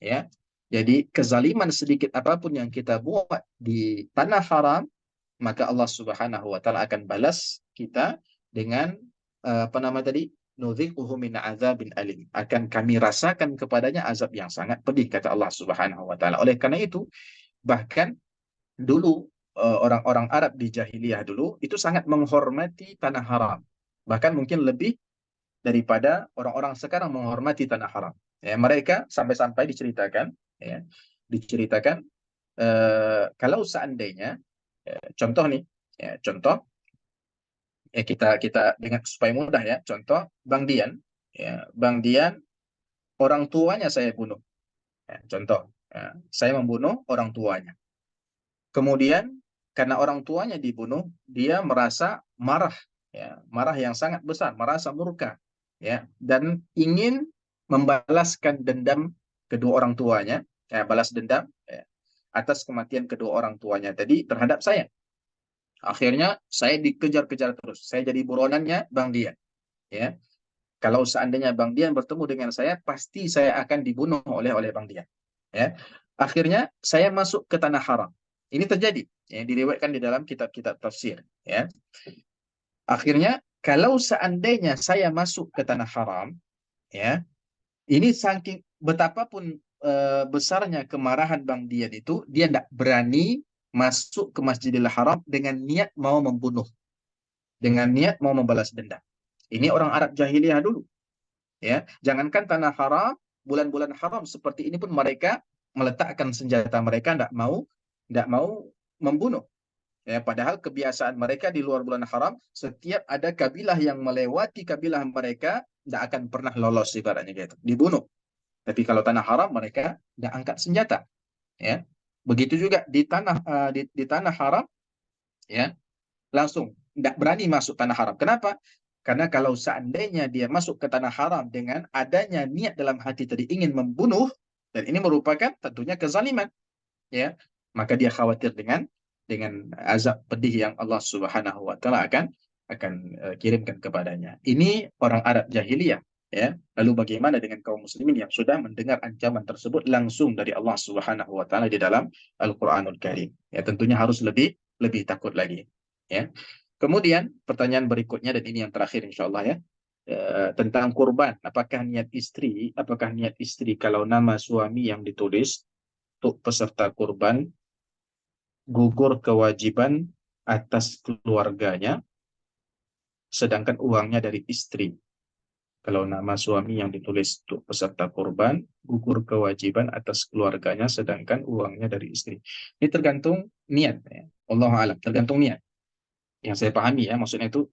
ya. Jadi kezaliman sedikit apapun yang kita buat di tanah haram, maka Allah Subhanahu wa taala akan balas kita dengan apa nama tadi? Nudhiquhu min adzabin alim. Akan kami rasakan kepadanya azab yang sangat pedih, kata Allah Subhanahu wa taala. Oleh karena itu, bahkan dulu orang-orang Arab di jahiliyah dulu itu sangat menghormati tanah haram. Bahkan mungkin lebih daripada orang-orang sekarang menghormati tanah haram. Ya, mereka sampai-sampai diceritakan, ya, diceritakan kalau seandainya, contoh nih, ya, contoh, ya, kita kita dengan supaya mudah, ya, contoh Bang Dian. ya, Bang Dian, orang tuanya saya bunuh. Ya, contoh, ya, saya membunuh orang tuanya. Kemudian karena orang tuanya dibunuh, dia merasa marah, ya, marah yang sangat besar, merasa murka, ya, dan ingin membalaskan dendam kedua orang tuanya, ya, balas dendam, ya, atas kematian kedua orang tuanya tadi terhadap saya. Akhirnya saya dikejar-kejar terus. Saya jadi buronannya Bang Dian. Ya, kalau seandainya Bang Dian bertemu dengan saya, pasti saya akan dibunuh oleh Bang Dian. Ya, akhirnya saya masuk ke tanah haram. Ini terjadi, ya, diriwayatkan di dalam kitab-kitab tafsir. Ya, akhirnya kalau seandainya saya masuk ke tanah haram, ya, ini saking betapapun besarnya kemarahan Bang Dian itu, dia tidak berani masuk ke Masjidil Haram dengan niat mau membunuh, dengan niat mau membalas dendam. Ini orang Arab jahiliyah dulu, ya. Jangankan tanah haram, bulan-bulan haram seperti ini pun mereka meletakkan senjata mereka, tidak mau membunuh. Ya, padahal kebiasaan mereka di luar bulan haram, setiap ada kabilah yang melewati kabilah mereka, tidak akan pernah lolos ibaratnya gitu, dibunuh. Tapi kalau tanah haram mereka tidak angkat senjata. Ya, begitu juga di di tanah haram, ya, langsung tidak berani masuk tanah haram. Kenapa? Karena kalau seandainya dia masuk ke tanah haram dengan adanya niat dalam hati tadi ingin membunuh, dan ini merupakan tentunya kezaliman, ya, maka dia khawatir dengan azab pedih yang Allah Subhanahu wa taala akan kirimkan kepadanya. Ini orang Arab jahiliyah, ya. Lalu bagaimana dengan kaum muslimin yang sudah mendengar ancaman tersebut langsung dari Allah Subhanahu wa taala di dalam Al-Qur'anul Karim? Ya, tentunya harus lebih lebih takut lagi, ya. Kemudian pertanyaan berikutnya, dan ini yang terakhir insya Allah, ya, tentang kurban. Apakah niat istri kalau nama suami yang ditulis untuk peserta kurban gugur kewajiban atas keluarganya, sedangkan uangnya dari istri. Kalau nama suami yang ditulis untuk peserta kurban, gugur kewajiban atas keluarganya, sedangkan uangnya dari istri. Ini tergantung niat, ya. Allah alam, tergantung niat. Yang saya pahami, ya, maksudnya itu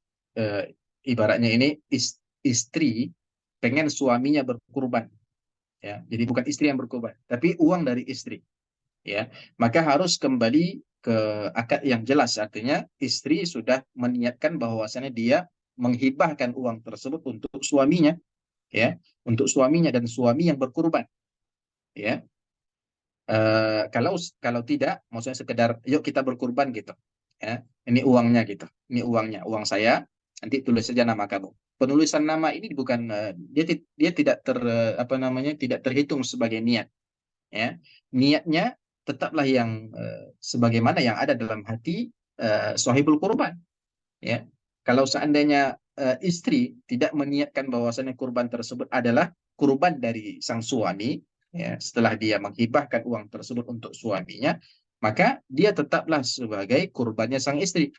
ibaratnya ini istri pengen suaminya berkurban, ya. Jadi bukan istri yang berkurban, tapi uang dari istri, ya, maka harus kembali ke akad yang jelas. Artinya istri sudah meniatkan bahwasannya dia menghibahkan uang tersebut untuk suaminya, ya, untuk suaminya dan suami yang berkurban, ya. Kalau kalau tidak, maksudnya sekedar yuk kita berkurban gitu, ya, ini uangnya gitu, ini uangnya, uang saya, nanti tulis saja nama kamu. Penulisan nama ini bukan dia tidak apa namanya, tidak terhitung sebagai niat, ya. Niatnya tetaplah yang sebagaimana yang ada dalam hati sahibul kurban, ya. Kalau seandainya istri tidak meniatkan bahwasannya kurban tersebut adalah kurban dari sang suami, ya, setelah dia menghibahkan uang tersebut untuk suaminya, maka dia tetaplah sebagai kurbannya sang istri,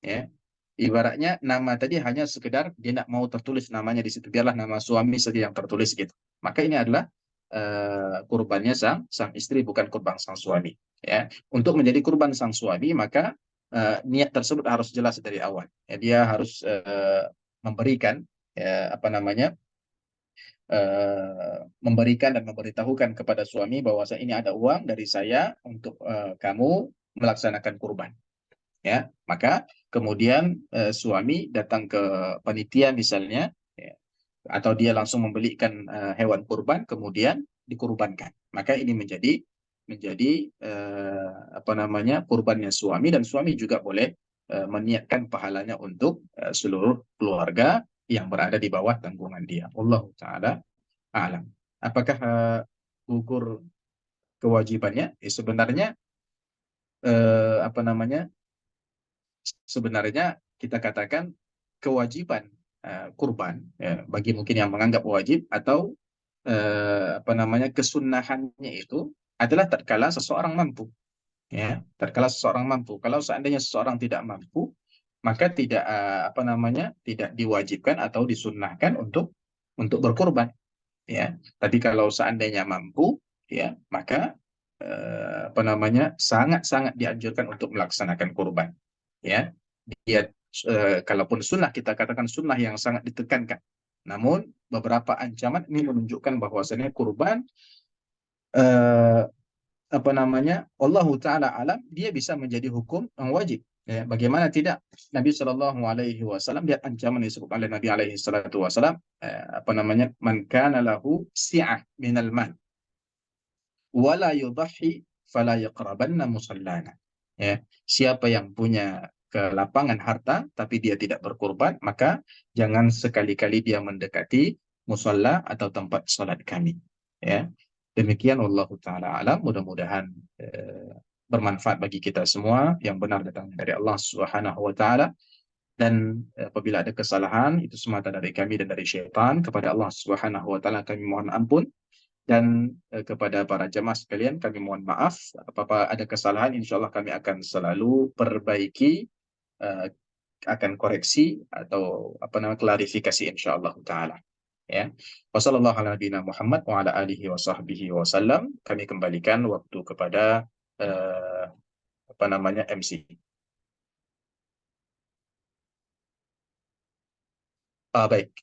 ya. Ibaratnya nama tadi hanya sekedar dia tidak mau tertulis namanya di situ, biarlah nama suami saja yang tertulis gitu. Maka ini adalah kurbannya sang sang istri, bukan kurban sang suami, ya. Untuk menjadi kurban sang suami, maka niat tersebut harus jelas dari awal, ya. Dia harus memberikan, apa namanya, memberikan dan memberitahukan kepada suami bahwa ini ada uang dari saya untuk kamu melaksanakan kurban, ya. Maka kemudian suami datang ke panitia misalnya, ya, atau dia langsung membelikan hewan kurban kemudian dikurbankan, maka ini menjadi apa namanya, kurbannya suami, dan suami juga boleh meniatkan pahalanya untuk seluruh keluarga yang berada di bawah tanggungan dia. Allah taala alam. Apakah gugur kewajibannya? Sebenarnya apa namanya, sebenarnya kita katakan kewajiban kurban, ya, bagi mungkin yang menganggap wajib atau apa namanya, kesunahannya itu adalah tatkala seseorang mampu, ya, tatkala seseorang mampu. Kalau seandainya seseorang tidak mampu, maka tidak apa namanya, tidak diwajibkan atau disunnahkan untuk berkurban, ya. Tapi kalau seandainya mampu, ya, maka apa namanya, sangat-sangat dianjurkan untuk melaksanakan kurban, ya. Dia kalaupun sunnah, kita katakan sunnah yang sangat ditekankan, namun beberapa ancaman ini menunjukkan bahwasannya kurban eh, apa namanya, Allah Taala alam, dia bisa menjadi hukum yang wajib. Ya, bagaimana tidak? Nabi Shallallahu Alaihi Wasallam, dia ancaman disebut oleh Nabi Alaihi Salatu Wasallam, apa namanya, man kana lahu si'ah minal mal wala yudhi fala yaqrabanna musallana. Ya, siapa yang punya kelapangan harta tapi dia tidak berkurban, maka jangan sekali-kali dia mendekati musalla atau tempat salat kami. Ya. Demikian Allah taala alam, mudah-mudahan bermanfaat bagi kita semua, yang benar datang dari Allah Subhanahu wa taala, dan apabila ada kesalahan itu semata dari kami dan dari syaitan, kepada Allah Subhanahu wa taala kami mohon ampun, dan kepada para jemaah sekalian kami mohon maaf. Apabila ada kesalahan, insya Allah kami akan selalu perbaiki, eh, akan koreksi atau apa namanya, klarifikasi insya Allah taala. Ya. Wassallallahu ala nabiyina Muhammad wa ala alihi wa sahbihi wasallam. Kami kembalikan waktu kepada apa namanya, MC. Baik.